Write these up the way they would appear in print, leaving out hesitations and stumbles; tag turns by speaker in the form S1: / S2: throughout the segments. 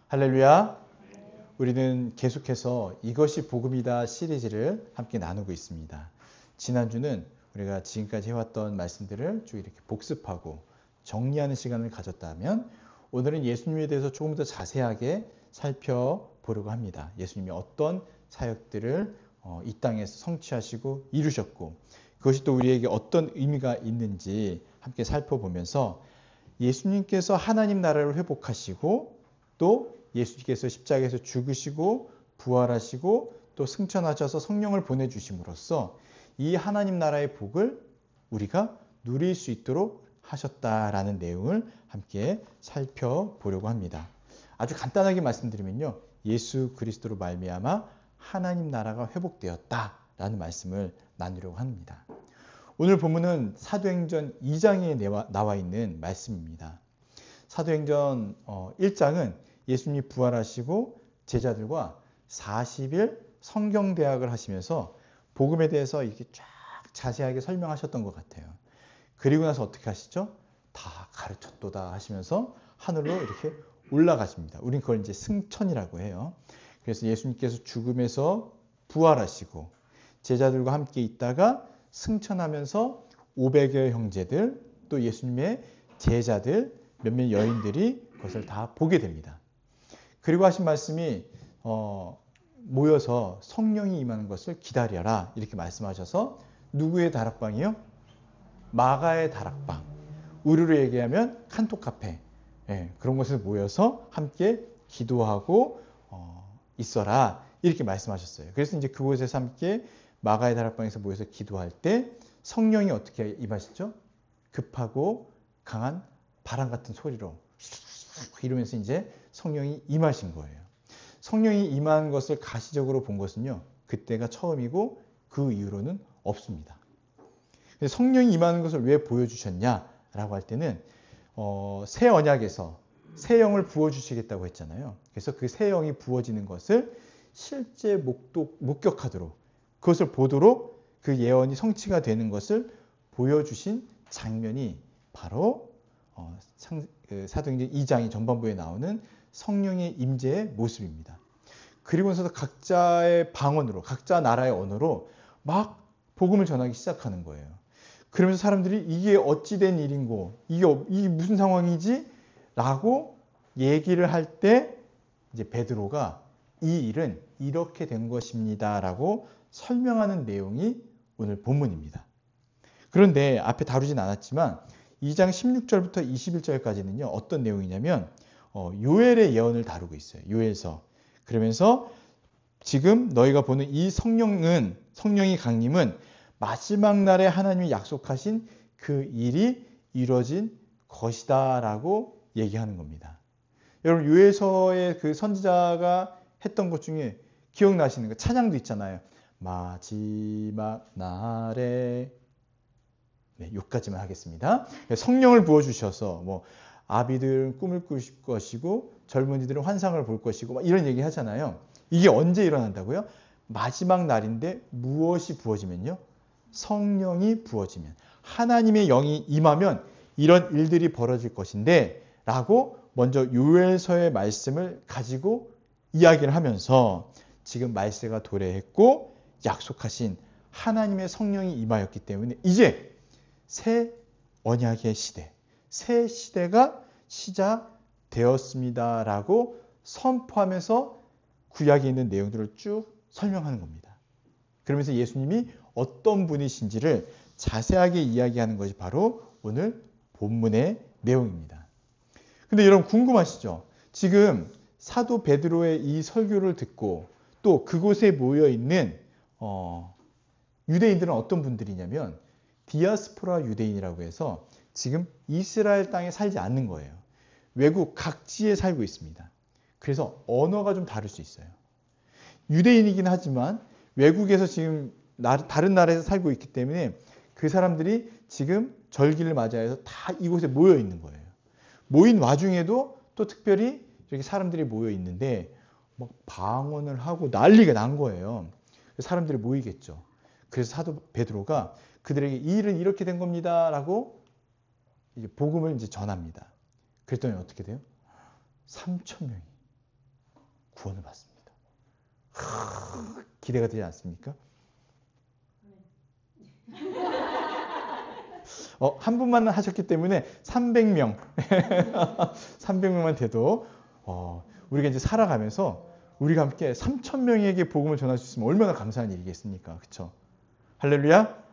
S1: 할렐루야. 우리는 계속해서 이것이 복음이다 시리즈를 함께 나누고 있습니다. 지난주는 우리가 지금까지 해왔던 말씀들을 쭉 이렇게 복습하고 정리하는 시간을 가졌다면 오늘은 예수님에 대해서 조금 더 자세하게 살펴보려고 합니다. 예수님이 어떤 사역들을 이 땅에서 성취하시고 이루셨고 그것이 또 우리에게 어떤 의미가 있는지 함께 살펴보면서 예수님께서 하나님 나라를 회복하시고 또 예수님께서 십자가에서 죽으시고 부활하시고 또 승천하셔서 성령을 보내주심으로써 이 하나님 나라의 복을 우리가 누릴 수 있도록 하셨다라는 내용을 함께 살펴보려고 합니다. 아주 간단하게 말씀드리면요. 예수 그리스도로 말미암아 하나님 나라가 회복되었다라는 말씀을 나누려고 합니다. 오늘 본문은 사도행전 2장에 나와 있는 말씀입니다. 사도행전 1장은 예수님이 부활하시고 제자들과 40일 성경대학을 하시면서 복음에 대해서 이렇게 쫙 자세하게 설명하셨던 것 같아요. 그리고 나서 어떻게 하시죠? 다 가르쳤도다 하시면서 하늘로 이렇게 올라가십니다. 우린 그걸 이제 승천이라고 해요. 그래서 예수님께서 죽음에서 부활하시고 제자들과 함께 있다가 승천하면서 500여 형제들 또 예수님의 제자들 몇몇 여인들이 그것을 다 보게 됩니다. 그리고 하신 말씀이 모여서 성령이 임하는 것을 기다려라 이렇게 말씀하셔서 누구의 다락방이요? 마가의 다락방. 우리로 얘기하면 칸토 카페. 그런 곳에서 모여서 함께 기도하고 있어라 이렇게 말씀하셨어요. 그래서 이제 그곳에서 함께 마가의 다락방에서 모여서 기도할 때 성령이 어떻게 임하시죠? 급하고 강한 바람 같은 소리로 이러면서 이제 성령이 임하신 거예요. 성령이 임한 것을 가시적으로 본 것은요. 그때가 처음이고 그 이후로는 없습니다. 성령이 임하는 것을 왜 보여주셨냐라고 할 때는 새 언약에서 새 영을 부어주시겠다고 했잖아요. 그래서 그 새 영이 부어지는 것을 실제 목격하도록 그것을 보도록 그 예언이 성취가 되는 것을 보여주신 장면이 바로 사도행전 2장이 전반부에 나오는 성령의 임재의 모습입니다. 그리고 나서 각자의 방언으로 각자 나라의 언어로 막 복음을 전하기 시작하는 거예요. 그러면서 사람들이 이게 어찌된 일인고 이게 무슨 상황이지? 라고 얘기를 할 때 이제 베드로가 이 일은 이렇게 된 것입니다 라고 설명하는 내용이 오늘 본문입니다. 그런데 앞에 다루진 않았지만 2장 16절부터 21절까지는요. 어떤 내용이냐면 요엘의 예언을 다루고 있어요. 요엘서. 그러면서 지금 너희가 보는 이 성령이 강림은 마지막 날에 하나님이 약속하신 그 일이 이루어진 것이다 라고 얘기하는 겁니다. 여러분 요엘서의 그 선지자가 했던 것 중에 기억나시는 거 찬양도 있잖아요. 마지막 날에 여기까지만 하겠습니다. 성령을 부어주셔서 아비들은 꿈을 꿀 것이고 젊은이들은 환상을 볼 것이고 이런 얘기 하잖아요. 이게 언제 일어난다고요? 마지막 날인데 무엇이 부어지면요? 성령이 부어지면 하나님의 영이 임하면 이런 일들이 벌어질 것인데 라고 먼저 요엘서의 말씀을 가지고 이야기를 하면서 지금 말세가 도래했고 약속하신 하나님의 성령이 임하였기 때문에 이제 새 언약의 시대, 새 시대가 시작되었습니다라고 선포하면서 구약에 있는 내용들을 쭉 설명하는 겁니다. 그러면서 예수님이 어떤 분이신지를 자세하게 이야기하는 것이 바로 오늘 본문의 내용입니다. 근데 여러분 궁금하시죠? 지금 사도 베드로의 이 설교를 듣고 또 그곳에 모여 있는 유대인들은 어떤 분들이냐면 디아스포라 유대인이라고 해서 지금 이스라엘 땅에 살지 않는 거예요. 외국 각지에 살고 있습니다. 그래서 언어가 좀 다를 수 있어요. 유대인이긴 하지만 외국에서 지금 다른 나라에서 살고 있기 때문에 그 사람들이 지금 절기를 맞이해서 다 이곳에 모여 있는 거예요. 모인 와중에도 또 특별히 이렇게 사람들이 모여 있는데 막 방언을 하고 난리가 난 거예요. 사람들이 모이겠죠. 그래서 사도 베드로가 그들에게 이 일은 이렇게 된 겁니다라고 이제 복음을 이제 전합니다. 그랬더니 어떻게 돼요? 3,000명이 구원을 받습니다. 기대가 되지 않습니까? 한 분만 하셨기 때문에 300명, 300명만 돼도 우리가 이제 살아가면서 우리가 함께 3,000명에게 복음을 전할 수 있으면 얼마나 감사한 일이겠습니까? 그렇죠? 할렐루야?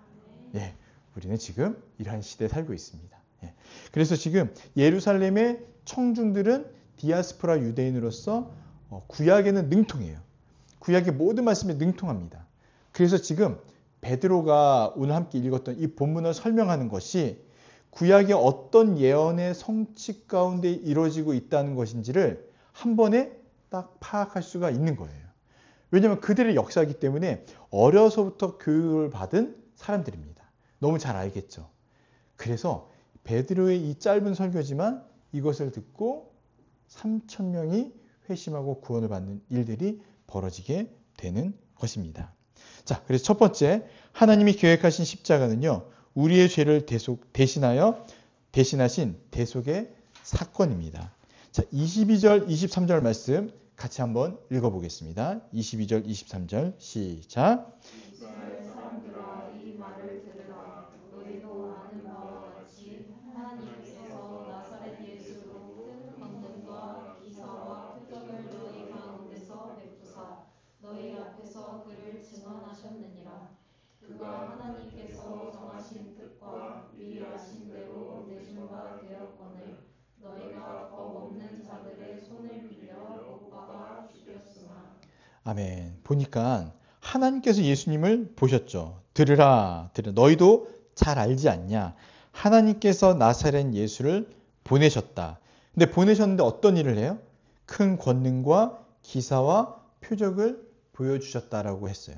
S1: 예, 우리는 지금 이러한 시대에 살고 있습니다. 예. 그래서 지금 예루살렘의 청중들은 디아스포라 유대인으로서 구약에는 능통해요. 구약의 모든 말씀에 능통합니다. 그래서 지금 베드로가 오늘 함께 읽었던 이 본문을 설명하는 것이 구약의 어떤 예언의 성취 가운데 이루어지고 있다는 것인지를 한 번에 딱 파악할 수가 있는 거예요. 왜냐하면 그들의 역사이기 때문에 어려서부터 교육을 받은 사람들입니다. 너무 잘 알겠죠. 그래서 베드로의 이 짧은 설교지만 이것을 듣고 3,000명이 회심하고 구원을 받는 일들이 벌어지게 되는 것입니다. 자, 그래서 첫 번째, 하나님이 계획하신 십자가는요, 우리의 죄를 대신하신 대속의 사건입니다. 자, 22절, 23절 말씀 같이 한번 읽어보겠습니다. 22절, 23절 시작.
S2: 이스라엘 사람들아 이 말을 들으라. 너희도 아는 바와 같이 하나님께서 나사렛 예수로 큰 권능과 기사와 표적을 너희 가운데서 베푸사 너희 앞에서 그를 증언하셨느니라. 그가 하나님께서 정하신 뜻과 미리 아신 대로 내준 바 되었거늘 너희가 법 없는 자들의 손을 빌려 못 박아 죽였으나.
S1: 아멘. 보니까 하나님께서 예수님을 보셨죠. 들으라. 너희도 잘 알지 않냐. 하나님께서 나사렛 예수를 보내셨다. 근데 보내셨는데 어떤 일을 해요? 큰 권능과 기사와 표적을 보여주셨다라고 했어요.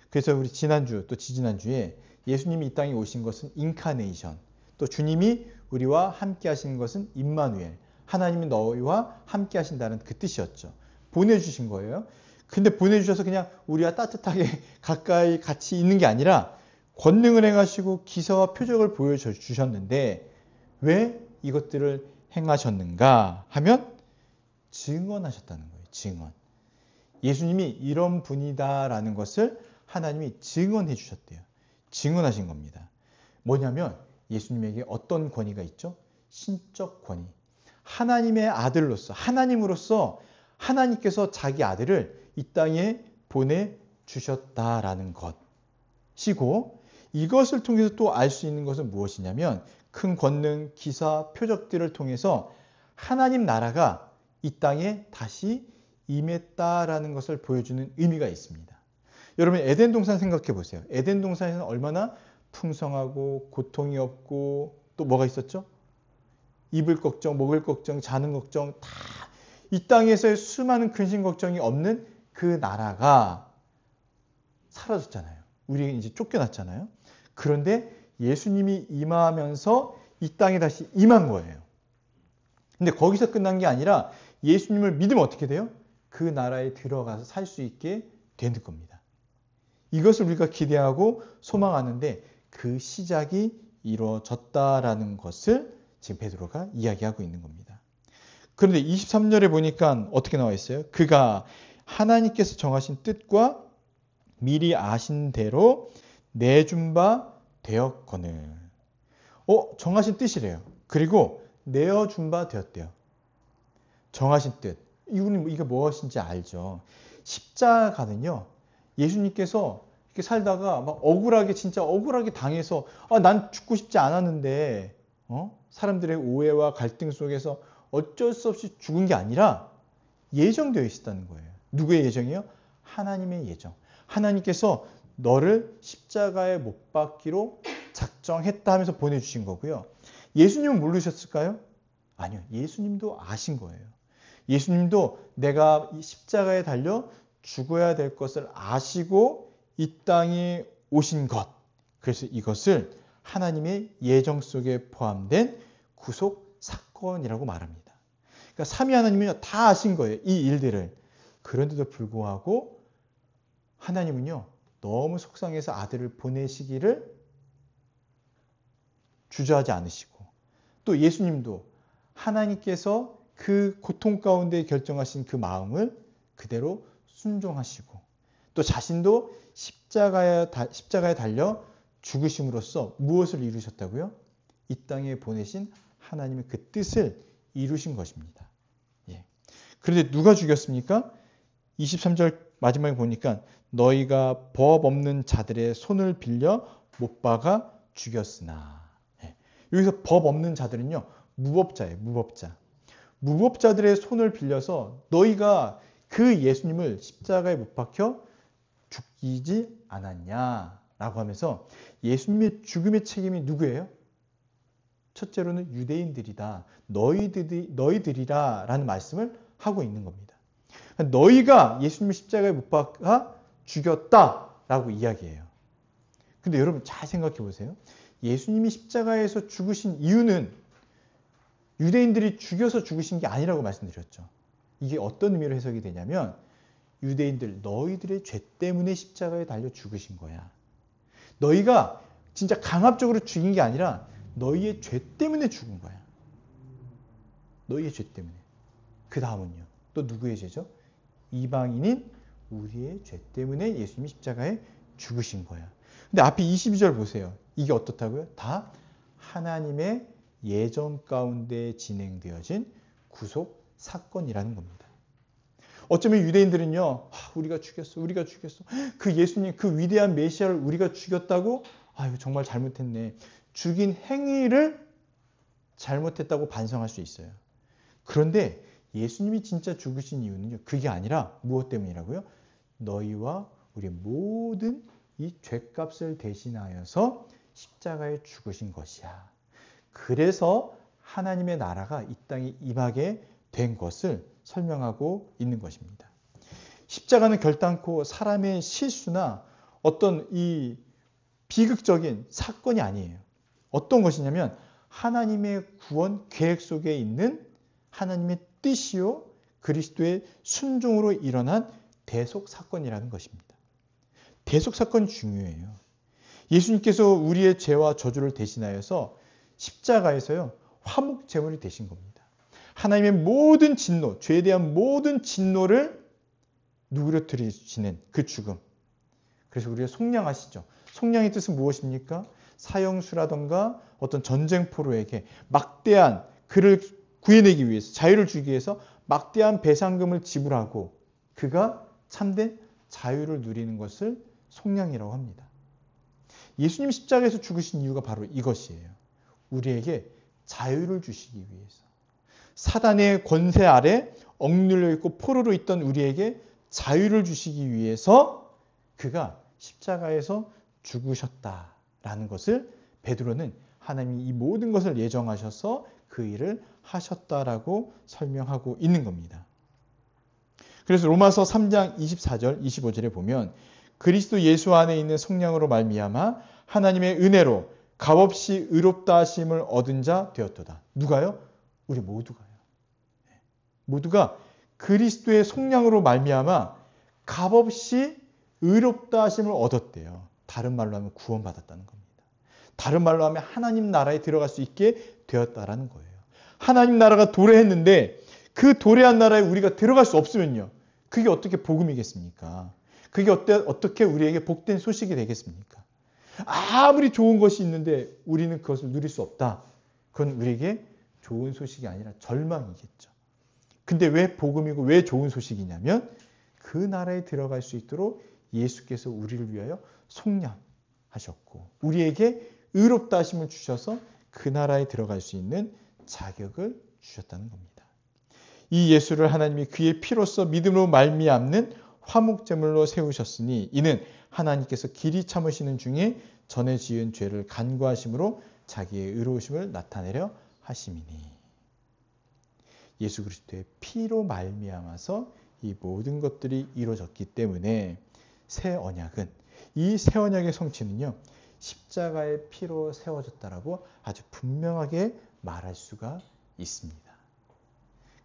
S1: 그래서 우리 지난주 또 지지난주에 예수님이 이 땅에 오신 것은 인카네이션, 또 주님이 우리와 함께 하신 것은 임마누엘, 하나님이 너희와 함께 하신다는 그 뜻이었죠. 보내주신 거예요. 근데 보내주셔서 그냥 우리와 따뜻하게 가까이 같이 있는 게 아니라 권능을 행하시고 기사와 표적을 보여주셨는데 왜 이것들을 행하셨는가 하면 증언하셨다는 거예요. 증언. 예수님이 이런 분이다라는 것을 하나님이 증언해 주셨대요. 증언하신 겁니다. 뭐냐면 예수님에게 어떤 권위가 있죠? 신적 권위. 하나님의 아들로서, 하나님으로서 하나님께서 자기 아들을 이 땅에 보내주셨다라는 것이고, 이것을 통해서 또 알 수 있는 것은 무엇이냐면 큰 권능, 기사, 표적들을 통해서 하나님 나라가 이 땅에 다시 임했다라는 것을 보여주는 의미가 있습니다. 여러분 에덴 동산 생각해 보세요. 에덴 동산에는 얼마나 풍성하고 고통이 없고 또 뭐가 있었죠? 입을 걱정, 먹을 걱정, 자는 걱정 다 이 땅에서의 수많은 근심 걱정이 없는 그 나라가 사라졌잖아요. 우리 이제 쫓겨났잖아요. 그런데 예수님이 임하면서 이 땅에 다시 임한 거예요. 근데 거기서 끝난 게 아니라 예수님을 믿으면 어떻게 돼요? 그 나라에 들어가서 살 수 있게 되는 겁니다. 이것을 우리가 기대하고 소망하는데 그 시작이 이루어졌다라는 것을 지금 베드로가 이야기하고 있는 겁니다. 그런데 23절에 보니까 어떻게 나와 있어요? 그가 하나님께서 정하신 뜻과 미리 아신 대로 내준 바 되었거늘. 정하신 뜻이래요. 그리고 내어준 바 되었대요. 정하신 뜻. 이게 무엇인지 알죠. 십자가는요. 예수님께서 이렇게 살다가 막 진짜 억울하게 당해서 난 죽고 싶지 않았는데 사람들의 오해와 갈등 속에서 어쩔 수 없이 죽은 게 아니라 예정되어 있었다는 거예요. 누구의 예정이요? 하나님의 예정. 하나님께서 너를 십자가에 못 박기로 작정했다 하면서 보내주신 거고요. 예수님은 모르셨을까요? 아니요. 예수님도 아신 거예요. 예수님도 내가 이 십자가에 달려 죽어야 될 것을 아시고 이 땅에 오신 것. 그래서 이것을 하나님의 예정 속에 포함된 구속 사건이라고 말합니다. 그러니까 삼위 하나님은요 다 아신 거예요. 이 일들을. 그런데도 불구하고 하나님은요 너무 속상해서 아들을 보내시기를 주저하지 않으시고, 또 예수님도 하나님께서 그 고통 가운데 결정하신 그 마음을 그대로 순종하시고 또 자신도 십자가에 달려 죽으심으로써 무엇을 이루셨다고요? 이 땅에 보내신 하나님의 그 뜻을 이루신 것입니다. 예. 그런데 누가 죽였습니까? 23절 마지막에 보니까 너희가 법 없는 자들의 손을 빌려 못 박아 죽였으나. 예. 여기서 법 없는 자들은요, 무법자예요. 무법자. 무법자들의 손을 빌려서 너희가 그 예수님을 십자가에 못 박혀 죽이지 않았냐라고 하면서 예수님의 죽음의 책임이 누구예요? 첫째로는 유대인들이다. 너희들이라 라는 말씀을 하고 있는 겁니다. 너희가 예수님을 십자가에 못 박아 죽였다라고 이야기해요. 근데 여러분 잘 생각해 보세요. 예수님이 십자가에서 죽으신 이유는 유대인들이 죽여서 죽으신 게 아니라고 말씀드렸죠. 이게 어떤 의미로 해석이 되냐면 유대인들 너희들의 죄 때문에 십자가에 달려 죽으신 거야. 너희가 진짜 강압적으로 죽인 게 아니라 너희의 죄 때문에 죽은 거야. 너희의 죄 때문에. 그 다음은요. 또 누구의 죄죠? 이방인인 우리의 죄 때문에 예수님이 십자가에 죽으신 거야. 근데 앞에 22절 보세요. 이게 어떻다고요? 다 하나님의 예정 가운데 진행되어진 구속 사건이라는 겁니다. 어쩌면 유대인들은요, 우리가 죽였어. 그 예수님, 그 위대한 메시아를 우리가 죽였다고? 아유, 정말 잘못했네. 죽인 행위를 잘못했다고 반성할 수 있어요. 그런데 예수님이 진짜 죽으신 이유는요, 그게 아니라 무엇 때문이라고요? 너희와 우리 모든 이 죄값을 대신하여서 십자가에 죽으신 것이야. 그래서 하나님의 나라가 이 땅에 임하게 된 것을 설명하고 있는 것입니다. 십자가는 결단코 사람의 실수나 어떤 이 비극적인 사건이 아니에요. 어떤 것이냐면 하나님의 구원 계획 속에 있는 하나님의 뜻이요 그리스도의 순종으로 일어난 대속 사건이라는 것입니다. 대속 사건이 중요해요. 예수님께서 우리의 죄와 저주를 대신하여서 십자가에서요 화목 제물이 되신 겁니다. 하나님의 모든 진노, 죄에 대한 모든 진노를 누그러뜨리시는 그 죽음. 그래서 우리가 속량하시죠. 속량의 뜻은 무엇입니까? 사형수라던가 어떤 전쟁포로에게 막대한 그를 구해내기 위해서 자유를 주기 위해서 막대한 배상금을 지불하고 그가 참된 자유를 누리는 것을 속량이라고 합니다. 예수님 십자가에서 죽으신 이유가 바로 이것이에요. 우리에게 자유를 주시기 위해서. 사단의 권세 아래 억눌려 있고 포로로 있던 우리에게 자유를 주시기 위해서 그가 십자가에서 죽으셨다라는 것을 베드로는 하나님이 이 모든 것을 예정하셔서 그 일을 하셨다라고 설명하고 있는 겁니다. 그래서 로마서 3장 24절 25절에 보면 그리스도 예수 안에 있는 성령으로 말미암아 하나님의 은혜로 값없이 의롭다 하심을 얻은 자 되었도다. 누가요? 우리 모두가요. 모두가 그리스도의 속량으로 말미암아 값없이 의롭다 하심을 얻었대요. 다른 말로 하면 구원받았다는 겁니다. 다른 말로 하면 하나님 나라에 들어갈 수 있게 되었다라는 거예요. 하나님 나라가 도래했는데 그 도래한 나라에 우리가 들어갈 수 없으면요. 그게 어떻게 복음이겠습니까? 그게 어떻게 우리에게 복된 소식이 되겠습니까? 아무리 좋은 것이 있는데 우리는 그것을 누릴 수 없다. 그건 우리에게 좋은 소식이 아니라 절망이겠죠. 근데 왜 복음이고 왜 좋은 소식이냐면 그 나라에 들어갈 수 있도록 예수께서 우리를 위하여 속량하셨고 우리에게 의롭다 하심을 주셔서 그 나라에 들어갈 수 있는 자격을 주셨다는 겁니다. 이 예수를 하나님이 그의 피로써 믿음으로 말미암는 화목제물로 세우셨으니 이는 하나님께서 길이 참으시는 중에 전에 지은 죄를 간구하심으로 자기의 의로우심을 나타내려 하심이니. 예수 그리스도의 피로 말미암아서 이 모든 것들이 이루어졌기 때문에 새 언약은 이 새 언약의 성취는요. 십자가의 피로 세워졌다라고 아주 분명하게 말할 수가 있습니다.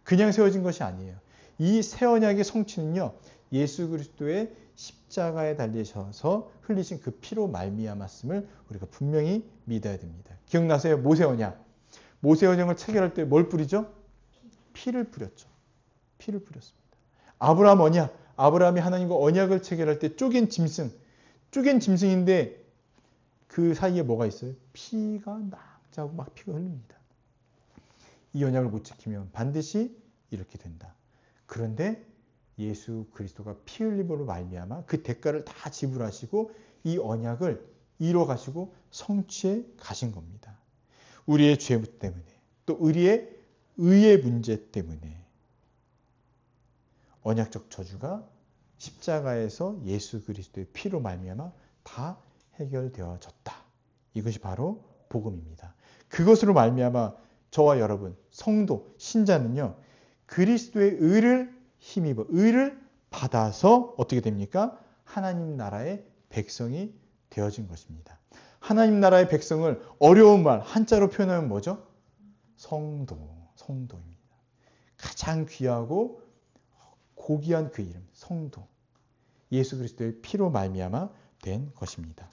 S1: 그냥 세워진 것이 아니에요. 이 새 언약의 성취는요. 예수 그리스도의 십자가에 달리셔서 흘리신 그 피로 말미암았음을 우리가 분명히 믿어야 됩니다. 기억나세요? 모세 언약. 모세 언약을 체결할 때 뭘 뿌리죠? 피를 뿌렸죠. 피를 뿌렸습니다. 아브라함 언약. 아브라함이 하나님과 언약을 체결할 때 쪼갠 짐승. 쪼갠 짐승인데 그 사이에 뭐가 있어요? 피가 낭자고 막 피가 흘립니다. 이 언약을 못 지키면 반드시 이렇게 된다. 그런데 예수 그리스도가 피 흘림으로 말미암아 그 대가를 다 지불하시고 이 언약을 이뤄 가시고 성취해 가신 겁니다. 우리의 죄 때문에 또 우리의 의의 문제 때문에 언약적 저주가 십자가에서 예수 그리스도의 피로 말미암아 다 해결되어졌다. 이것이 바로 복음입니다. 그것으로 말미암아 저와 여러분 성도 신자는요. 그리스도의 의를 힘입어 의를 받아서 어떻게 됩니까? 하나님 나라의 백성이 되어진 것입니다. 하나님 나라의 백성을 어려운 말 한자로 표현하면 뭐죠? 성도입니다. 가장 귀하고 고귀한 그 이름 성도. 예수 그리스도의 피로 말미암아 된 것입니다.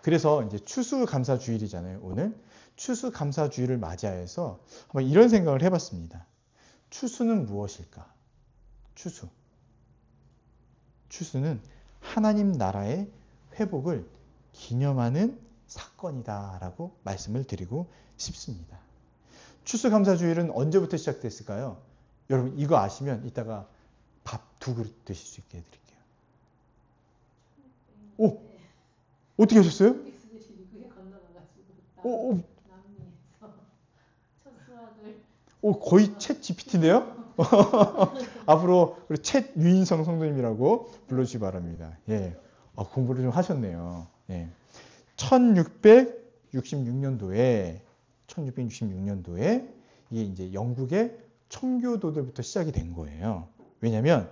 S1: 그래서 이제 추수감사주일이잖아요. 오늘 추수감사주일을 맞이하여서 한번 이런 생각을 해봤습니다. 추수는 무엇일까? 추수는 하나님 나라의 회복을 기념하는 사건이다라고 말씀을 드리고 싶습니다. 추수감사주일은 언제부터 시작됐을까요? 여러분 이거 아시면 이따가 밥 2그릇 드실 수 있게 해드릴게요. 오! 어떻게 하셨어요? 거의 챗 GPT인데요? 앞으로 우리 챗 유인성 성도님이라고 불러주시기 바랍니다. 예. 공부를 좀 하셨네요. 예. 1666년도에 이게 이제 영국의 청교도들부터 시작이 된 거예요. 왜냐하면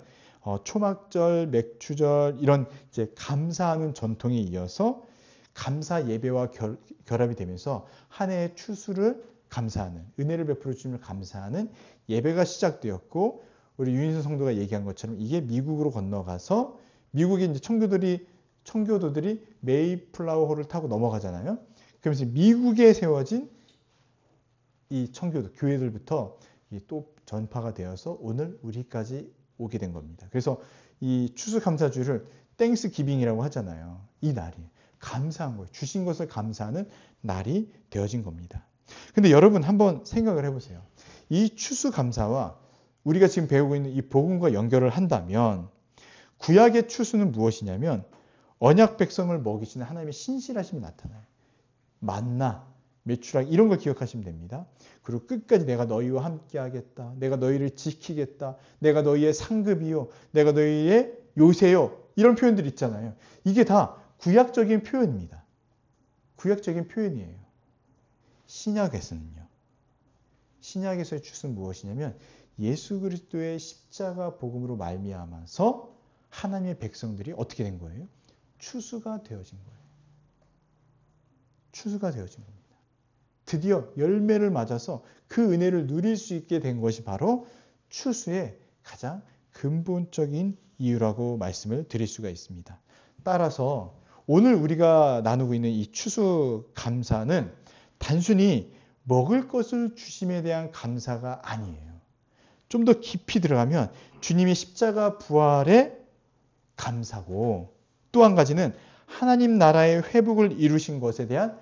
S1: 초막절, 맥추절 이런 이제 감사하는 전통에 이어서 감사 예배와 결합이 되면서 한 해의 추수를 감사하는 은혜를 베풀어 주심을 감사하는 예배가 시작되었고 우리 유인선 성도가 얘기한 것처럼 이게 미국으로 건너가서 미국의 이제 청교도들이 메이플라워홀을 타고 넘어가잖아요. 그러면서 미국에 세워진 이 청교도 교회들부터 또 전파가 되어서 오늘 우리까지 오게 된 겁니다. 그래서 이 추수감사주를 땡스 기빙이라고 하잖아요. 이 날이 감사한 거예요. 주신 것을 감사하는 날이 되어진 겁니다. 근데 여러분 한번 생각을 해보세요. 이 추수감사와 우리가 지금 배우고 있는 이 복음과 연결을 한다면 구약의 추수는 무엇이냐면 언약 백성을 먹이시는 하나님의 신실하심이 나타나요. 만나, 메추라기 이런 걸 기억하시면 됩니다. 그리고 끝까지 내가 너희와 함께 하겠다. 내가 너희를 지키겠다. 내가 너희의 상급이요. 내가 너희의 요새요. 이런 표현들 있잖아요. 이게 다 구약적인 표현입니다. 구약적인 표현이에요. 신약에서는요. 신약에서의 추수는 무엇이냐면 예수 그리스도의 십자가 복음으로 말미암아서 하나님의 백성들이 어떻게 된 거예요? 추수가 되어진 거예요. 추수가 되어진 겁니다. 드디어 열매를 맞아서 그 은혜를 누릴 수 있게 된 것이 바로 추수의 가장 근본적인 이유라고 말씀을 드릴 수가 있습니다. 따라서 오늘 우리가 나누고 있는 이 추수 감사는 단순히 먹을 것을 주심에 대한 감사가 아니에요. 좀 더 깊이 들어가면 주님의 십자가 부활에 감사고 또 한 가지는 하나님 나라의 회복을 이루신 것에 대한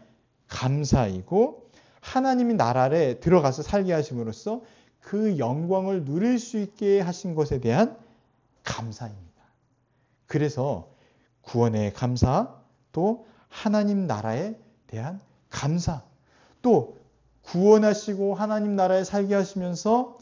S1: 감사이고 하나님이 나라에 들어가서 살게 하심으로써 그 영광을 누릴 수 있게 하신 것에 대한 감사입니다. 그래서 구원의 감사, 또 하나님 나라에 대한 감사, 또 구원하시고 하나님 나라에 살게 하시면서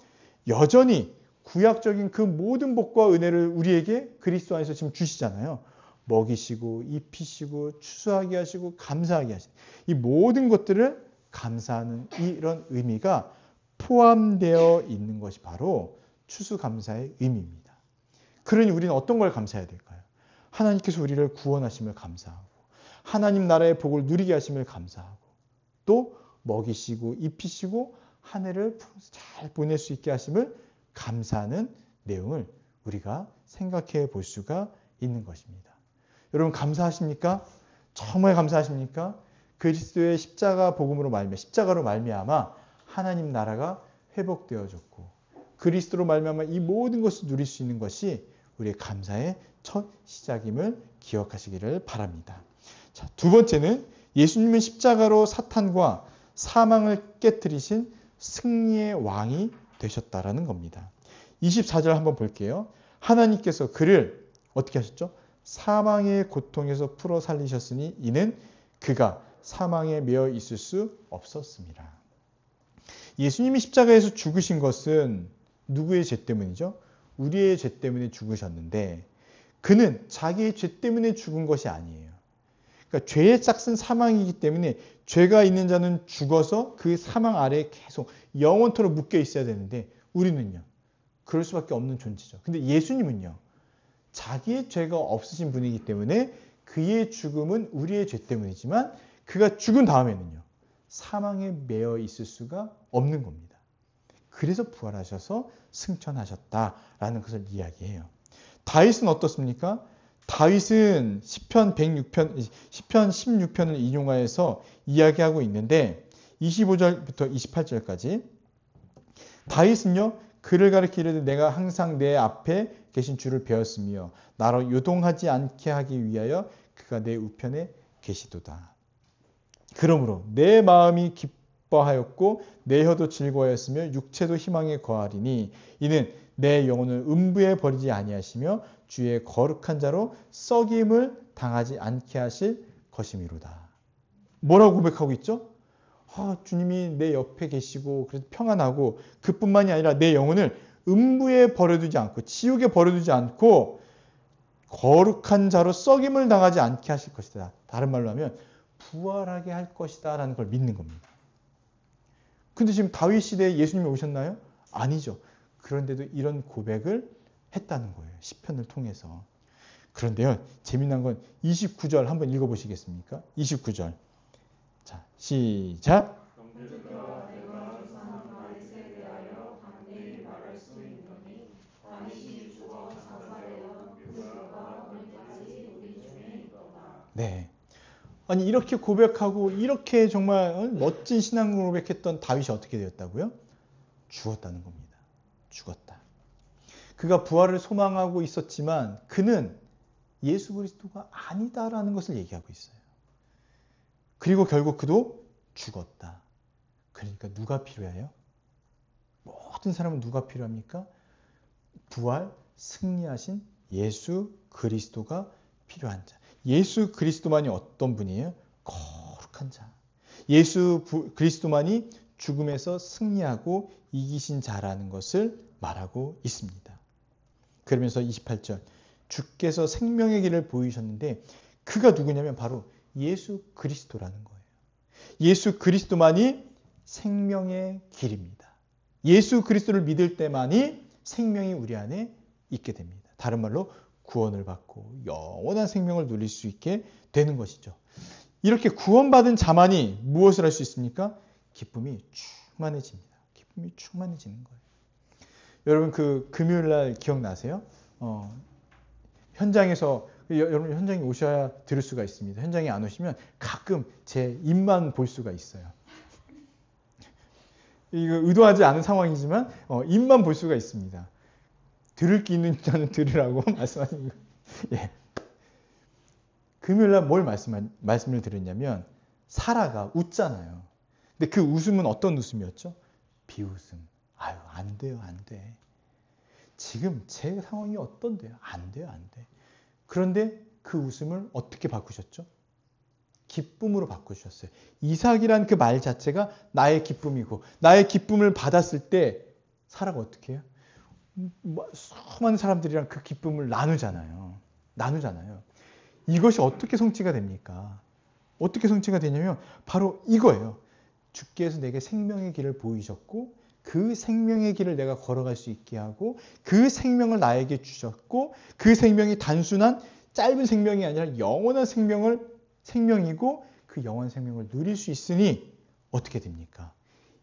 S1: 여전히 구약적인 그 모든 복과 은혜를 우리에게 그리스도 안에서 지금 주시잖아요. 먹이시고 입히시고 추수하게 하시고 감사하게 하시고 이 모든 것들을 감사하는 이런 의미가 포함되어 있는 것이 바로 추수감사의 의미입니다. 그러니 우리는 어떤 걸 감사해야 될까요? 하나님께서 우리를 구원하심을 감사하고 하나님 나라의 복을 누리게 하심을 감사하고 또 먹이시고 입히시고 한 해를 잘 보낼 수 있게 하심을 감사하는 내용을 우리가 생각해 볼 수가 있는 것입니다. 여러분 감사하십니까? 정말 감사하십니까? 그리스도의 십자가 복음으로 십자가로 말미암아 하나님 나라가 회복되어졌고 그리스도로 말미암아 이 모든 것을 누릴 수 있는 것이 우리의 감사의 첫 시작임을 기억하시기를 바랍니다. 자, 두 번째는 예수님은 십자가로 사탄과 사망을 깨뜨리신 승리의 왕이 되셨다라는 겁니다. 24절 한번 볼게요. 하나님께서 그를 어떻게 하셨죠? 사망의 고통에서 풀어 살리셨으니 이는 그가 사망에 매여 있을 수 없었습니다. 예수님이 십자가에서 죽으신 것은 누구의 죄 때문이죠? 우리의 죄 때문에 죽으셨는데 그는 자기의 죄 때문에 죽은 것이 아니에요. 그러니까 죄의 짝은 사망이기 때문에 죄가 있는 자는 죽어서 그 사망 아래에 계속 영원토록 묶여 있어야 되는데 우리는요. 그럴 수밖에 없는 존재죠. 근데 예수님은요. 자기의 죄가 없으신 분이기 때문에 그의 죽음은 우리의 죄 때문이지만 그가 죽은 다음에는요. 사망에 매여 있을 수가 없는 겁니다. 그래서 부활하셔서 승천하셨다라는 것을 이야기해요. 다윗은 어떻습니까? 다윗은 시편 16편을 인용하여서 이야기하고 있는데 25절부터 28절까지 다윗은요. 그를 가리키려되 내가 항상 내 앞에 계신 주를 배웠으며 나로 요동하지 않게 하기 위하여 그가 내 우편에 계시도다. 그러므로 내 마음이 기뻐하였고 내 혀도 즐거워하였으며 육체도 희망에 거하리니 이는 내 영혼을 음부에 버리지 아니하시며 주의 거룩한 자로 썩임을 당하지 않게 하실 것이미로다. 뭐라고 고백하고 있죠? 주님이 내 옆에 계시고 그래서 평안하고 그뿐만이 아니라 내 영혼을 음부에 버려두지 않고 지옥에 버려두지 않고 거룩한 자로 썩임을 당하지 않게 하실 것이다. 다른 말로 하면 부활하게 할 것이다 라는 걸 믿는 겁니다. 근데 지금 다윗 시대에 예수님이 오셨나요? 아니죠. 그런데도 이런 고백을 했다는 거예요. 시편을 통해서. 그런데요. 재미난 건 29절 한번 읽어보시겠습니까? 29절. 자, 시작. 네. 아니 이렇게 고백하고 이렇게 정말 멋진 신앙 고백했던 다윗이 어떻게 되었다고요? 죽었다는 겁니다. 죽었다. 그가 부활을 소망하고 있었지만 그는 예수 그리스도가 아니다라는 것을 얘기하고 있어요. 그리고 결국 그도 죽었다. 그러니까 누가 필요해요? 모든 사람은 누가 필요합니까? 부활, 승리하신 예수 그리스도가 필요한 자. 예수 그리스도만이 어떤 분이에요? 거룩한 자. 예수 그리스도만이 죽음에서 승리하고 이기신 자라는 것을 말하고 있습니다. 그러면서 28절 주께서 생명의 길을 보이셨는데 그가 누구냐면 바로 예수 그리스도라는 거예요. 예수 그리스도만이 생명의 길입니다. 예수 그리스도를 믿을 때만이 생명이 우리 안에 있게 됩니다. 다른 말로 구원을 받고 영원한 생명을 누릴 수 있게 되는 것이죠. 이렇게 구원받은 자만이 무엇을 할 수 있습니까? 기쁨이 충만해집니다. 기쁨이 충만해지는 거예요. 여러분 그 금요일날 기억나세요? 현장에서 여러분 현장에 오셔야 들을 수가 있습니다. 현장에 안 오시면 가끔 제 입만 볼 수가 있어요. 이거 의도하지 않은 상황이지만 입만 볼 수가 있습니다. 들을 게 있는 자는 들으라고 말씀하신 거예요. 예. 금요일날 뭘 말씀을 드렸냐면 사라가 웃잖아요. 근데 그 웃음은 어떤 웃음이었죠? 비웃음. 아유 안 돼요 안 돼. 지금 제 상황이 어떤데요? 안 돼요 안 돼. 그런데 그 웃음을 어떻게 바꾸셨죠? 기쁨으로 바꾸셨어요. 이삭이란 그 말 자체가 나의 기쁨이고 나의 기쁨을 받았을 때 사라가 어떻게 해요? 수많은 사람들이랑 그 기쁨을 나누잖아요. 이것이 어떻게 성취가 됩니까? 어떻게 성취가 되냐면 바로 이거예요. 주께서 내게 생명의 길을 보이셨고 그 생명의 길을 내가 걸어갈 수 있게 하고 그 생명을 나에게 주셨고 그 생명이 단순한 짧은 생명이 아니라 영원한 생명이고 그 영원한 생명을 누릴 수 있으니 어떻게 됩니까?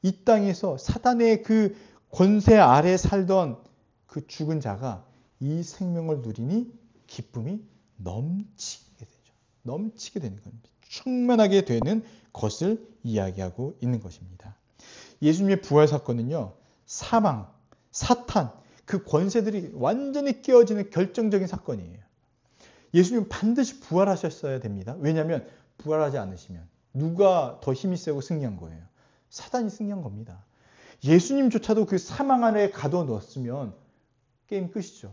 S1: 이 땅에서 사단의 그 권세 아래 살던 그 죽은 자가 이 생명을 누리니 기쁨이 넘치게 되죠. 넘치게 되는 겁니다. 충만하게 되는 것을 이야기하고 있는 것입니다. 예수님의 부활 사건은요. 사탄, 그 권세들이 완전히 깨어지는 결정적인 사건이에요. 예수님은 반드시 부활하셨어야 됩니다. 왜냐하면 부활하지 않으시면 누가 더 힘이 세고 승리한 거예요? 사단이 승리한 겁니다. 예수님조차도 그 사망 안에 가둬놓았으면 게임 끝이죠.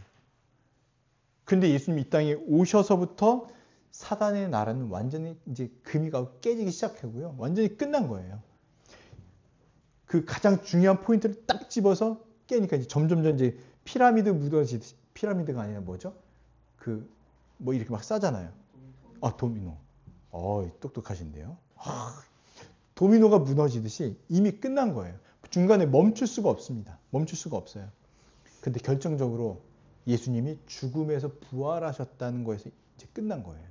S1: 근데 예수님이 이 땅에 오셔서부터 사단의 나라는 완전히 이제 금이가 깨지기 시작하고요. 완전히 끝난 거예요. 그 가장 중요한 포인트를 딱 집어서 깨니까 이제 점점 이제 피라미드 무너지듯이, 피라미드가 아니라 뭐죠? 그 뭐 이렇게 막 싸잖아요. 아, 도미노. 똑똑하신데요. 도미노가 무너지듯이 이미 끝난 거예요. 중간에 멈출 수가 없습니다. 멈출 수가 없어요. 근데 결정적으로 예수님이 죽음에서 부활하셨다는 거에서 이제 끝난 거예요.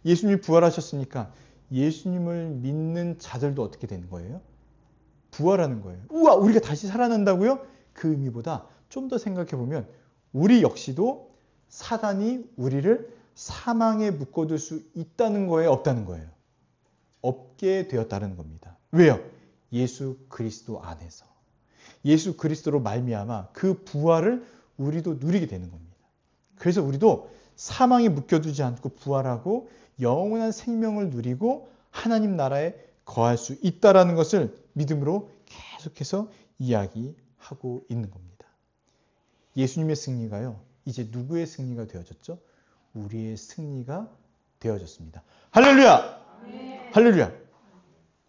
S1: 예수님이 부활하셨으니까 예수님을 믿는 자들도 어떻게 되는 거예요? 부활하는 거예요. 우와, 우리가 다시 살아난다고요? 그 의미보다 좀 더 생각해 보면 우리 역시도 사단이 우리를 사망에 묶어둘 수 있다는 거예요? 없다는 거예요? 없게 되었다는 겁니다. 왜요? 예수 그리스도 안에서. 예수 그리스도로 말미암아 그 부활을 우리도 누리게 되는 겁니다. 그래서 우리도 사망에 묶여두지 않고 부활하고 영원한 생명을 누리고 하나님 나라에 거할 수 있다는 것을 믿음으로 계속해서 이야기하고 있는 겁니다. 예수님의 승리가요, 이제 누구의 승리가 되어졌죠? 우리의 승리가 되어졌습니다. 할렐루야!
S2: 네.
S1: 할렐루야!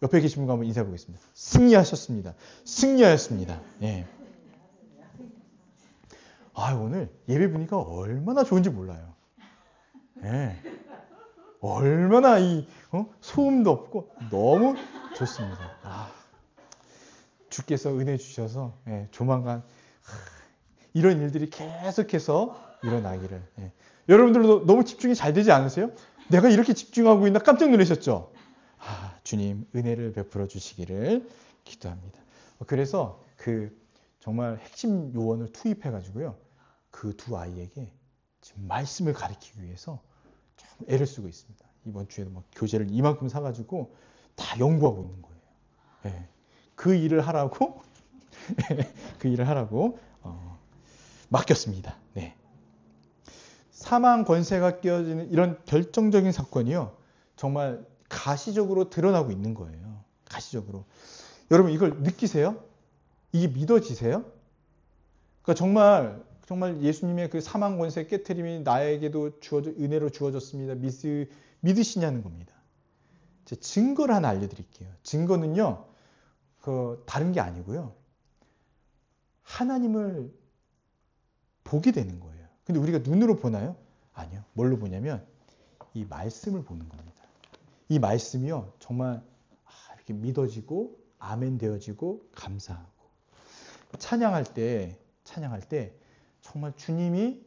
S1: 옆에 계신 분과 한번 인사해 보겠습니다. 승리하셨습니다. 승리하였습니다. 예. 오늘 예배 분위기가 얼마나 좋은지 몰라요. 예. 얼마나 소음도 없고 너무 좋습니다. 주께서 은혜 주셔서 조만간 이런 일들이 계속해서 일어나기를. 여러분들도 너무 집중이 잘 되지 않으세요? 내가 이렇게 집중하고 있나 깜짝 놀라셨죠? 주님 은혜를 베풀어 주시기를 기도합니다. 그래서 정말 핵심 요원을 투입해 가지고요, 그 두 아이에게 지금 말씀을 가르치기 위해서 좀 애를 쓰고 있습니다. 이번 주에도 막 교재를 이만큼 사가지고 다 연구하고 있는 거예요. 그 일을 하라고 맡겼습니다. 네. 사망 권세가 끼어지는 이런 결정적인 사건이요, 정말 가시적으로 드러나고 있는 거예요. 가시적으로. 여러분 이걸 느끼세요? 이게 믿어지세요? 그러니까 정말 예수님의 그 사망 권세 깨트림이 나에게도 은혜로 주어졌습니다. 믿으시냐는 겁니다. 제 증거를 하나 알려드릴게요. 증거는요, 다른 게 아니고요, 하나님을 보게 되는 거예요. 근데 우리가 눈으로 보나요? 아니요. 뭘로 보냐면 이 말씀을 보는 겁니다. 이 말씀이요, 정말 이렇게 믿어지고 아멘 되어지고 감사하고, 찬양할 때 정말 주님이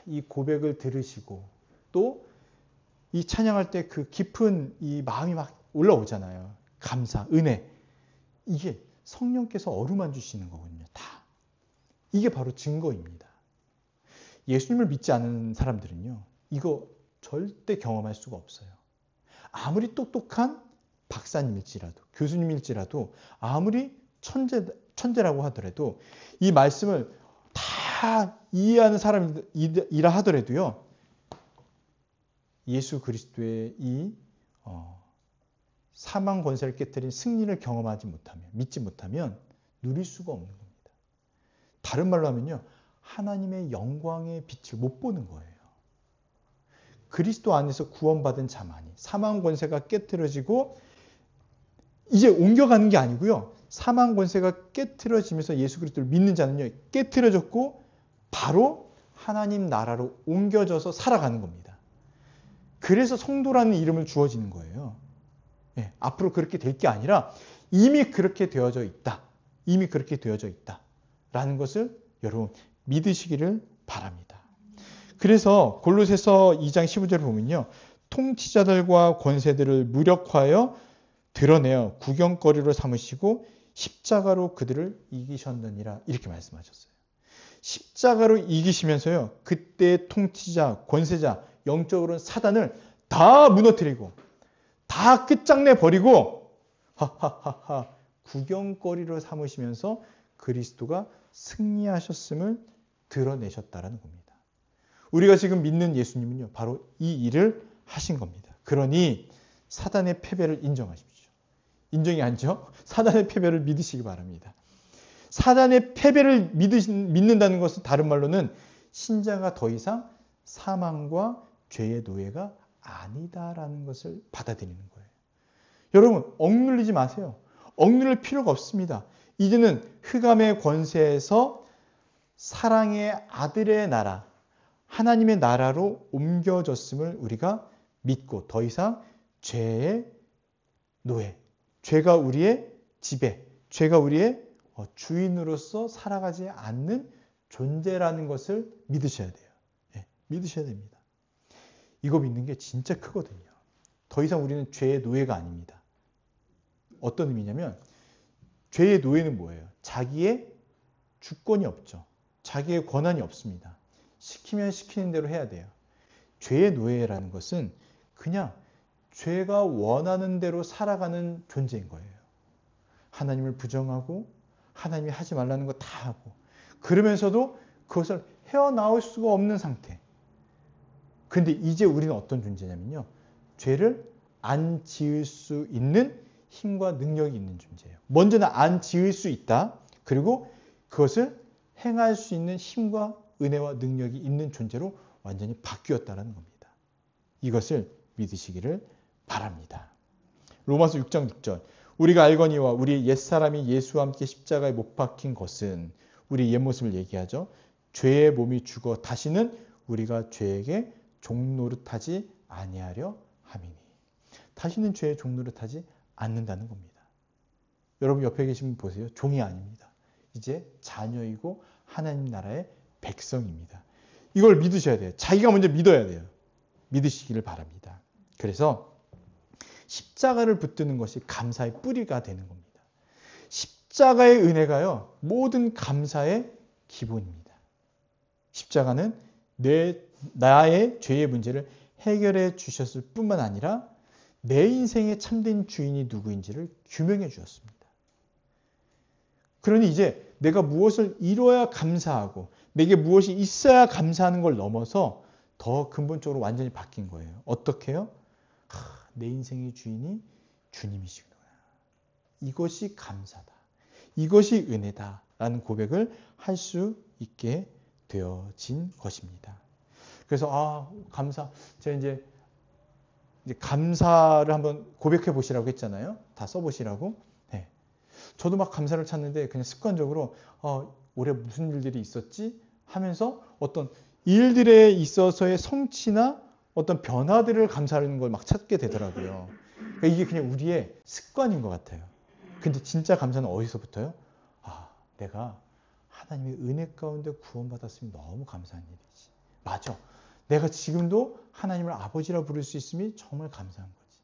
S1: 이 고백을 들으시고 또 이 찬양할 때 그 깊은 이 마음이 막 올라오잖아요. 감사, 은혜. 이게 성령께서 어루만 주시는 거거든요. 다. 이게 바로 증거입니다. 예수님을 믿지 않는 사람들은요, 이거 절대 경험할 수가 없어요. 아무리 똑똑한 박사님일지라도, 교수님일지라도, 아무리 천재라고 하더라도, 이 말씀을 다 이해하는 사람이라 하더라도요, 예수 그리스도의 이 사망 권세를 깨뜨린 승리를 경험하지 못하면, 믿지 못하면 누릴 수가 없는 겁니다. 다른 말로 하면요, 하나님의 영광의 빛을 못 보는 거예요. 그리스도 안에서 구원받은 자만이 사망 권세가 깨트려지고, 이제 옮겨가는 게 아니고요, 사망 권세가 깨트려지면서 예수 그리스도를 믿는 자는요, 깨트려졌고 바로 하나님 나라로 옮겨져서 살아가는 겁니다. 그래서 성도라는 이름을 주어지는 거예요. 앞으로 그렇게 될 게 아니라 이미 그렇게 되어져 있다. 이미 그렇게 되어져 있다라는 것을 여러분 믿으시기를 바랍니다. 그래서 골로새서 2장 15절을 보면요, 통치자들과 권세들을 무력화하여 드러내어 구경거리로 삼으시고 십자가로 그들을 이기셨느니라, 이렇게 말씀하셨어요. 십자가로 이기시면서요, 그때 통치자, 권세자, 영적으로는 사단을 다 무너뜨리고 다 끝장내 버리고 구경거리로 삼으시면서 그리스도가 승리하셨음을 드러내셨다라는 겁니다. 우리가 지금 믿는 예수님은요, 바로 이 일을 하신 겁니다. 그러니 사단의 패배를 인정하십시오. 인정이 아니죠? 사단의 패배를 믿으시기 바랍니다. 사단의 패배를 믿는다는 것은 다른 말로는 신자가 더 이상 사망과 죄의 노예가 아니다라는 것을 받아들이는 거예요. 여러분, 억눌리지 마세요. 억눌릴 필요가 없습니다. 이제는 흑암의 권세에서 사랑의 아들의 나라, 하나님의 나라로 옮겨졌음을 우리가 믿고 더 이상 죄의 노예, 죄가 우리의 지배, 죄가 우리의 주인으로서 살아가지 않는 존재라는 것을 믿으셔야 돼요. 네, 믿으셔야 됩니다. 이거 믿는 게 진짜 크거든요. 더 이상 우리는 죄의 노예가 아닙니다. 어떤 의미냐면 죄의 노예는 뭐예요? 자기의 주권이 없죠. 자기의 권한이 없습니다. 시키면 시키는 대로 해야 돼요. 죄의 노예라는 것은 그냥 죄가 원하는 대로 살아가는 존재인 거예요. 하나님을 부정하고 하나님이 하지 말라는 거 다 하고 그러면서도 그것을 헤어나올 수가 없는 상태. 그런데 이제 우리는 어떤 존재냐면요. 죄를 안 지을 수 있는 힘과 능력이 있는 존재예요. 먼저는 안 지을 수 있다. 그리고 그것을 행할 수 있는 힘과 은혜와 능력이 있는 존재로 완전히 바뀌었다는 겁니다. 이것을 믿으시기를 바랍니다. 로마서 6장 6절. 우리가 알거니와 우리 옛사람이 예수와 함께 십자가에 못 박힌 것은 우리 옛모습을 얘기하죠. 죄의 몸이 죽어 다시는 우리가 죄에게 종노릇하지 아니하려 함이니. 다시는 죄의 종노릇하지 않는다는 겁니다. 여러분 옆에 계신 분 보세요. 종이 아닙니다. 이제 자녀이고 하나님 나라의 백성입니다. 이걸 믿으셔야 돼요. 자기가 먼저 믿어야 돼요. 믿으시기를 바랍니다. 그래서 십자가를 붙드는 것이 감사의 뿌리가 되는 겁니다. 십자가의 은혜가요, 모든 감사의 기본입니다. 십자가는 나의 죄의 문제를 해결해 주셨을 뿐만 아니라 내 인생의 참된 주인이 누구인지를 규명해 주었습니다. 그러니 이제 내가 무엇을 이뤄야 감사하고 내게 무엇이 있어야 감사하는 걸 넘어서 더 근본적으로 완전히 바뀐 거예요. 어떻게 해요? 내 인생의 주인이 주님이시구나. 이것이 감사다. 이것이 은혜다라는 고백을 할 수 있게 되어진 것입니다. 그래서 감사. 제가 이제 감사를 한번 고백해 보시라고 했잖아요. 다 써보시라고. 네. 저도 막 감사를 찾는데 그냥 습관적으로 올해 무슨 일들이 있었지 하면서 어떤 일들에 있어서의 성취나 어떤 변화들을 감사하는 걸 막 찾게 되더라고요. 그러니까 이게 그냥 우리의 습관인 것 같아요. 근데 진짜 감사는 어디서부터요? 내가 하나님의 은혜 가운데 구원받았으면 너무 감사한 일이지. 맞아. 내가 지금도 하나님을 아버지라 부를 수 있음이 정말 감사한 거지.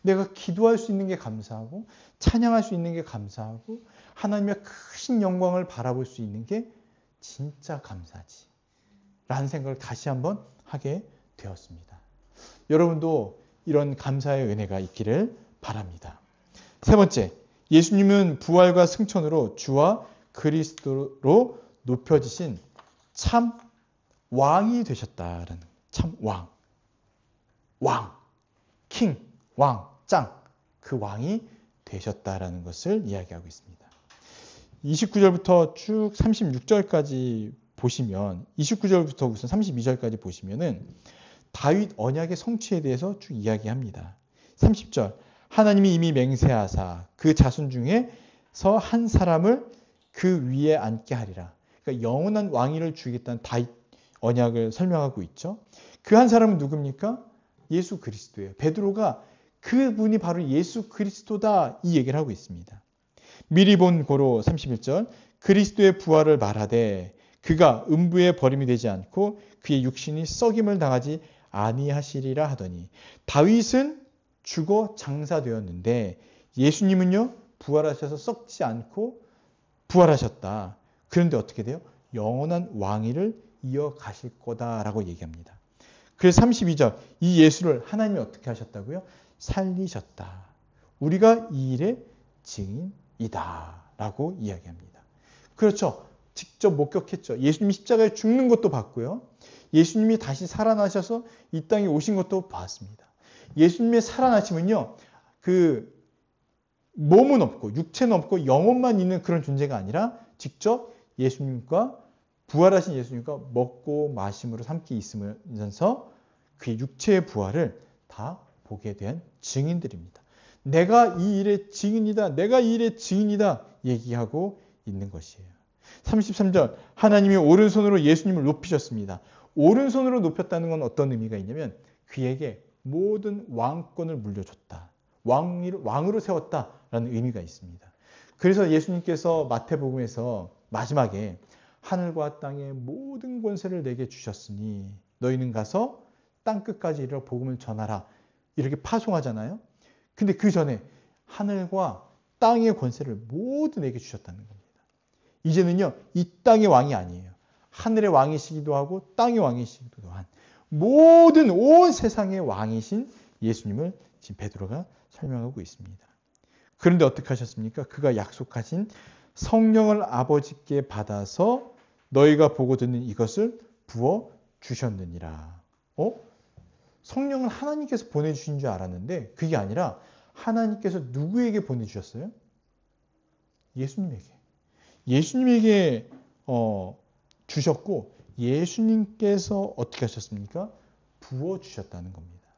S1: 내가 기도할 수 있는 게 감사하고 찬양할 수 있는 게 감사하고 하나님의 크신 영광을 바라볼 수 있는 게 진짜 감사지. 라는 생각을 다시 한번 하게 되었습니다. 여러분도 이런 감사의 은혜가 있기를 바랍니다. 세 번째, 예수님은 부활과 승천으로 주와 그리스도로 높여지신 참 왕이 되셨다라는, 참 왕, 킹, 왕, 짱, 그 왕이 되셨다라는 것을 이야기하고 있습니다. 29절부터 쭉 36절까지 보시면, 29절부터 우선 32절까지 보시면은 다윗 언약의 성취에 대해서 쭉 이야기합니다. 30절, 하나님이 이미 맹세하사 그 자손 중에서 한 사람을 그 위에 앉게 하리라. 그러니까 영원한 왕위를 주겠다는 다윗 언약을 설명하고 있죠. 그 한 사람은 누굽니까? 예수 그리스도예요. 베드로가 그분이 바로 예수 그리스도다 이 얘기를 하고 있습니다. 미리 본 고로 31절, 그리스도의 부활을 말하되 그가 음부에 버림이 되지 않고 그의 육신이 썩임을 당하지 아니하시리라 하더니, 다윗은 죽어 장사되었는데 예수님은요 부활하셔서 썩지 않고 부활하셨다. 그런데 어떻게 돼요? 영원한 왕위를 이어가실 거다라고 얘기합니다. 그래서 32절, 이 예수를 하나님이 어떻게 하셨다고요? 살리셨다. 우리가 이 일의 증인이다 라고 이야기합니다. 그렇죠. 직접 목격했죠. 예수님이 십자가에 죽는 것도 봤고요. 예수님이 다시 살아나셔서 이 땅에 오신 것도 봤습니다. 예수님의 살아나심은요, 그 몸은 없고 육체는 없고 영혼만 있는 그런 존재가 아니라 직접 예수님과 부활하신 예수님과 먹고 마심으로 함께 있으면서 그의 육체의 부활을 다 보게 된 증인들입니다. 내가 이 일의 증인이다. 내가 이 일의 증인이다. 얘기하고 있는 것이에요. 33절 하나님이 오른손으로 예수님을 높이셨습니다. 오른손으로 높였다는 건 어떤 의미가 있냐면 그에게 모든 왕권을 물려줬다. 왕으로 세웠다라는 의미가 있습니다. 그래서 예수님께서 마태복음에서 마지막에 하늘과 땅의 모든 권세를 내게 주셨으니 너희는 가서 땅끝까지 이르러 복음을 전하라. 이렇게 파송하잖아요. 근데 그 전에 하늘과 땅의 권세를 모두 내게 주셨다는 겁니다. 이제는요, 이 땅의 왕이 아니에요. 하늘의 왕이시기도 하고 땅의 왕이시기도 한 모든 온 세상의 왕이신 예수님을 지금 베드로가 설명하고 있습니다. 그런데 어떻게 하셨습니까? 그가 약속하신 성령을 아버지께 받아서 너희가 보고 듣는 이것을 부어 주셨느니라. 성령을 하나님께서 보내주신 줄 알았는데 그게 아니라 하나님께서 누구에게 보내주셨어요? 예수님에게. 예수님에게 주셨고 예수님께서 어떻게 하셨습니까? 부어주셨다는 겁니다.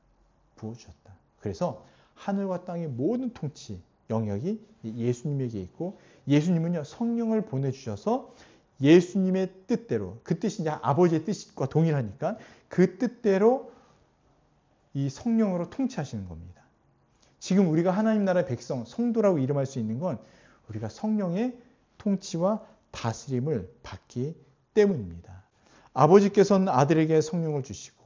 S1: 부어주셨다. 그래서 하늘과 땅의 모든 통치, 영역이 예수님에게 있고 예수님은요 성령을 보내주셔서 예수님의 뜻대로 그 뜻이 이제 아버지의 뜻과 동일하니까 그 뜻대로 이 성령으로 통치하시는 겁니다. 지금 우리가 하나님 나라의 백성, 성도라고 이름할 수 있는 건 우리가 성령의 통치와 다스림을 받기 때문입니다. 아버지께서는 아들에게 성령을 주시고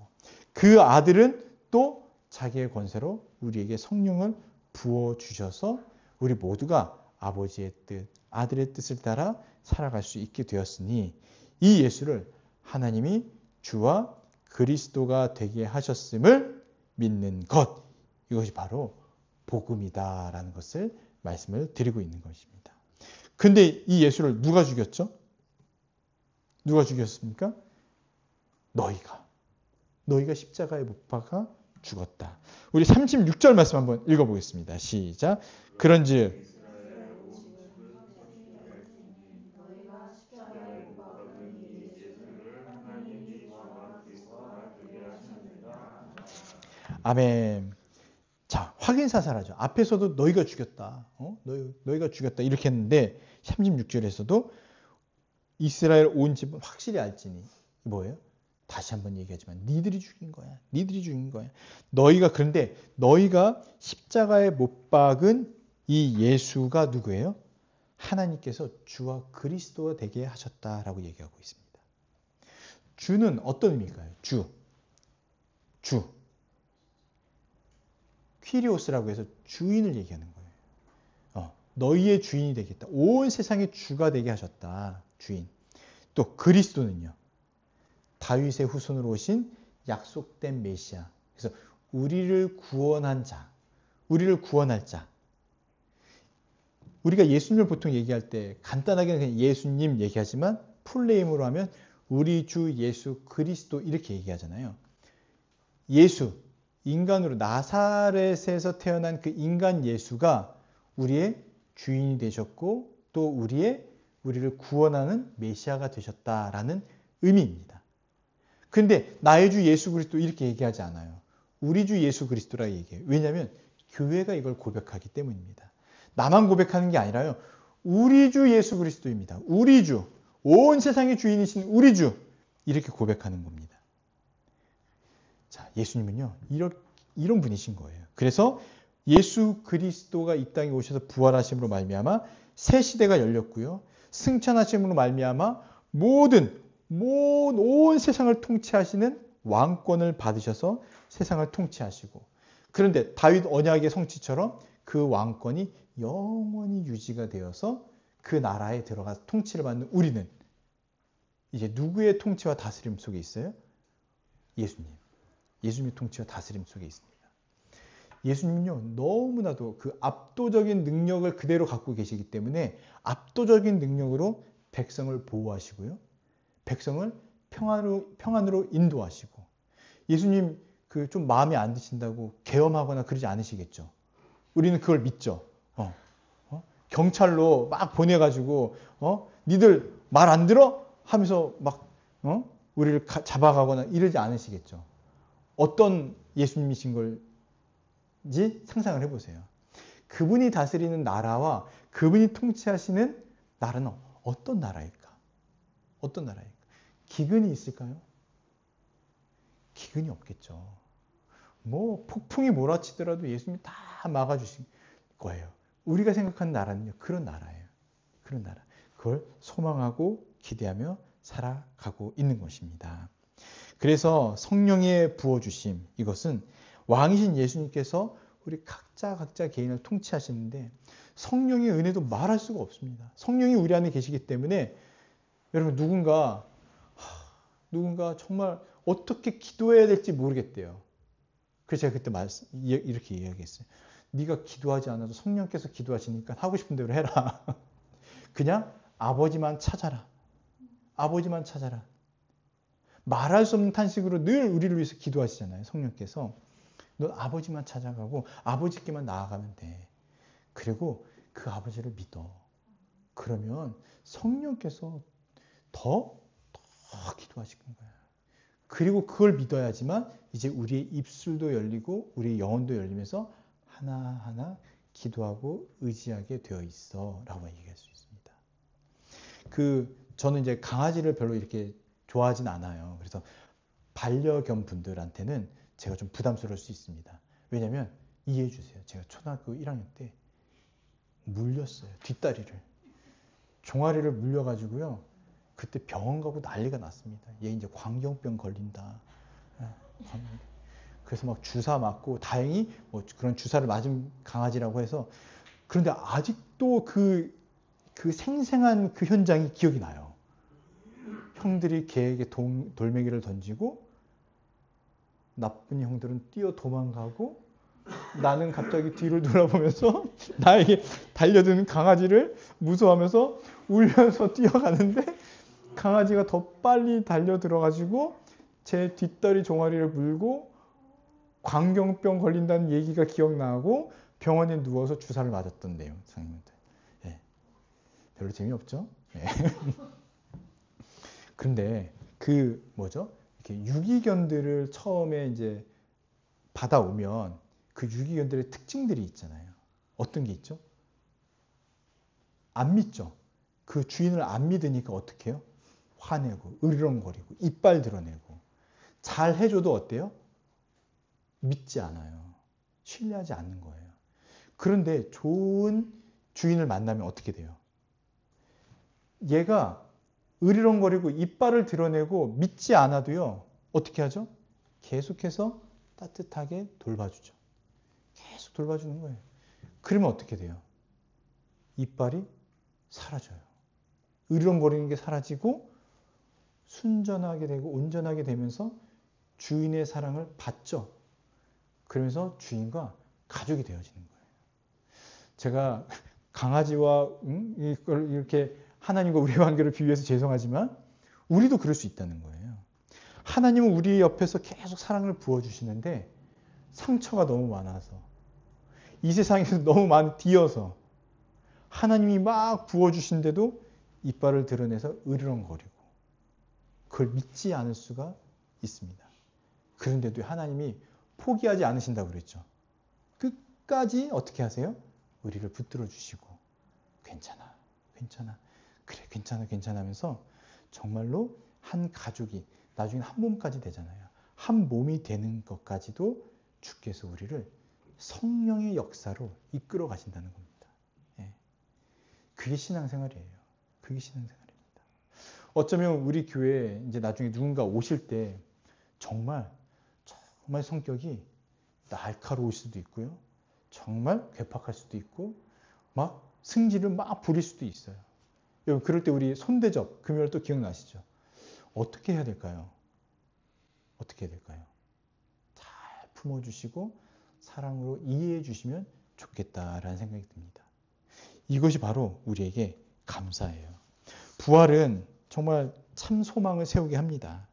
S1: 그 아들은 또 자기의 권세로 우리에게 성령을 부어주셔서 우리 모두가 아버지의 뜻, 아들의 뜻을 따라 살아갈 수 있게 되었으니 이 예수를 하나님이 주와 그리스도가 되게 하셨음을 믿는 것, 이것이 바로 복음이다라는 것을 말씀을 드리고 있는 것입니다. 근데 이 예수를 누가 죽였죠? 누가 죽였습니까? 너희가 십자가에 못 박아 죽었다. 우리 36절 말씀 한번 읽어보겠습니다. 시작. 그런즉 아멘. 자, 확인사살하죠. 앞에서도 너희가 죽였다. 너희가 죽였다. 이렇게 했는데 36절에서도 이스라엘 온 집은 확실히 알지니 뭐예요? 다시 한번 얘기하지만 니들이 죽인 거야. 니들이 죽인 거야. 그런데 너희가 십자가에 못 박은 이 예수가 누구예요? 하나님께서 주와 그리스도가 되게 하셨다라고 얘기하고 있습니다. 주는 어떤 의미일까요? 주. 퀴리오스라고 해서 주인을 얘기하는 거예요. 너희의 주인이 되겠다. 온 세상의 주가 되게 하셨다. 주인. 또 그리스도는요. 다윗의 후손으로 오신 약속된 메시아. 그래서 우리를 구원한 자. 우리를 구원할 자. 우리가 예수님을 보통 얘기할 때 간단하게 그냥 예수님 얘기하지만 풀네임으로 하면 우리 주 예수 그리스도 이렇게 얘기하잖아요. 예수. 인간으로 나사렛에서 태어난 그 인간 예수가 우리의 주인이 되셨고 또 우리를 구원하는 메시아가 되셨다라는 의미입니다. 그런데 나의 주 예수 그리스도 이렇게 얘기하지 않아요. 우리 주 예수 그리스도라 얘기해요. 왜냐하면 교회가 이걸 고백하기 때문입니다. 나만 고백하는 게 아니라요. 우리 주 예수 그리스도입니다. 우리 주, 온 세상의 주인이신 우리 주 이렇게 고백하는 겁니다. 자, 예수님은요, 이런 분이신 거예요. 그래서 예수 그리스도가 이 땅에 오셔서 부활하심으로 말미암아 새 시대가 열렸고요. 승천하심으로 말미암아 온 세상을 통치하시는 왕권을 받으셔서 세상을 통치하시고 그런데 다윗 언약의 성취처럼 그 왕권이 영원히 유지가 되어서 그 나라에 들어가 통치를 받는 우리는 이제 누구의 통치와 다스림 속에 있어요? 예수님의 통치와 다스림 속에 있습니다. 예수님은요, 너무나도 그 압도적인 능력을 그대로 갖고 계시기 때문에 압도적인 능력으로 백성을 보호하시고요. 백성을 평안으로 인도하시고. 예수님 그 좀 마음에 안 드신다고 계엄하거나 그러지 않으시겠죠. 우리는 그걸 믿죠. 경찰로 막 보내가지고 니들 말 안 들어? 하면서 막 우리를 잡아가거나 이러지 않으시겠죠. 어떤 예수님이신 걸지 상상을 해보세요. 그분이 다스리는 나라와 그분이 통치하시는 나라는 어떤 나라일까? 어떤 나라일까? 기근이 있을까요? 기근이 없겠죠. 뭐 폭풍이 몰아치더라도 예수님이 다 막아주실 거예요. 우리가 생각하는 나라는요, 그런 나라예요. 그런 나라. 그걸 소망하고 기대하며 살아가고 있는 것입니다. 그래서 성령의 부어주심, 이것은 왕이신 예수님께서 우리 각자 개인을 통치하시는데 성령의 은혜도 말할 수가 없습니다. 성령이 우리 안에 계시기 때문에 여러분 누군가 정말 어떻게 기도해야 될지 모르겠대요. 그래서 제가 그때 이렇게 이야기했어요. 네가 기도하지 않아도 성령께서 기도하시니까 하고 싶은 대로 해라. 그냥 아버지만 찾아라. 아버지만 찾아라. 말할 수 없는 탄식으로 늘 우리를 위해서 기도하시잖아요. 성령께서. 넌 아버지만 찾아가고 아버지께만 나아가면 돼. 그리고 그 아버지를 믿어. 그러면 성령께서 더 기도하실 거야. 그리고 그걸 믿어야지만 이제 우리의 입술도 열리고 우리의 영혼도 열리면서 하나하나 기도하고 의지하게 되어 있어 라고 얘기할 수 있습니다. 저는 이제 강아지를 별로 이렇게 좋아하진 않아요. 그래서 반려견 분들한테는 제가 좀 부담스러울 수 있습니다. 왜냐하면 이해해 주세요. 제가 초등학교 1학년 때 물렸어요. 뒷다리를. 종아리를 물려가지고요. 그때 병원 가고 난리가 났습니다. 얘 이제 광견병 걸린다. 그래서 막 주사 맞고 다행히 뭐 그런 주사를 맞은 강아지라고 해서 그런데 아직도 그 생생한 그 현장이 기억이 나요. 형들이 걔에게 돌멩이를 던지고 나쁜 형들은 뛰어 도망가고 나는 갑자기 뒤를 돌아보면서 나에게 달려드는 강아지를 무서워하면서 울면서 뛰어가는데 강아지가 더 빨리 달려들어가지고 제 뒷다리 종아리를 물고 광견병 걸린다는 얘기가 기억나고 병원에 누워서 주사를 맞았던데요. 선생님들. 네. 별로 재미없죠? 네. 그런데 이렇게 유기견들을 처음에 이제 받아오면 그 유기견들의 특징들이 있잖아요. 어떤 게 있죠? 안 믿죠. 그 주인을 안 믿으니까 어떻게 해요? 화내고 으르렁거리고 이빨 드러내고 잘 해줘도 어때요? 믿지 않아요. 신뢰하지 않는 거예요. 그런데 좋은 주인을 만나면 어떻게 돼요? 얘가 으르렁거리고 이빨을 드러내고 믿지 않아도요. 어떻게 하죠? 계속해서 따뜻하게 돌봐주죠. 계속 돌봐주는 거예요. 그러면 어떻게 돼요? 이빨이 사라져요. 으르렁거리는 게 사라지고 순전하게 되고 온전하게 되면서 주인의 사랑을 받죠. 그러면서 주인과 가족이 되어지는 거예요. 제가 강아지와 이걸 이렇게 하나님과 우리의 관계를 비유해서 죄송하지만 우리도 그럴 수 있다는 거예요. 하나님은 우리 옆에서 계속 사랑을 부어주시는데 상처가 너무 많아서 이 세상에서 너무 많이 뒤어서 하나님이 막 부어주신데도 이빨을 드러내서 으르렁거리고 그걸 믿지 않을 수가 있습니다. 그런데도 하나님이 포기하지 않으신다고 그랬죠. 끝까지 어떻게 하세요? 우리를 붙들어 주시고 괜찮아. 그래 괜찮아 하면서 정말로 한 가족이 나중에 한 몸까지 되잖아요. 한 몸이 되는 것까지도 주께서 우리를 성령의 역사로 이끌어 가신다는 겁니다. 예. 그게 신앙생활이에요. 그게 신앙생활입니다. 어쩌면 우리 교회에 이제 나중에 누군가 오실 때 정말 성격이 날카로울 수도 있고요. 정말 괴팍할 수도 있고 막 승질을 막 부릴 수도 있어요. 여러분 그럴 때 우리 손대접 금요일 또 기억나시죠? 어떻게 해야 될까요? 어떻게 해야 될까요? 잘 품어주시고 사랑으로 이해해 주시면 좋겠다라는 생각이 듭니다. 이것이 바로 우리에게 감사예요. 부활은 정말 참 소망을 세우게 합니다.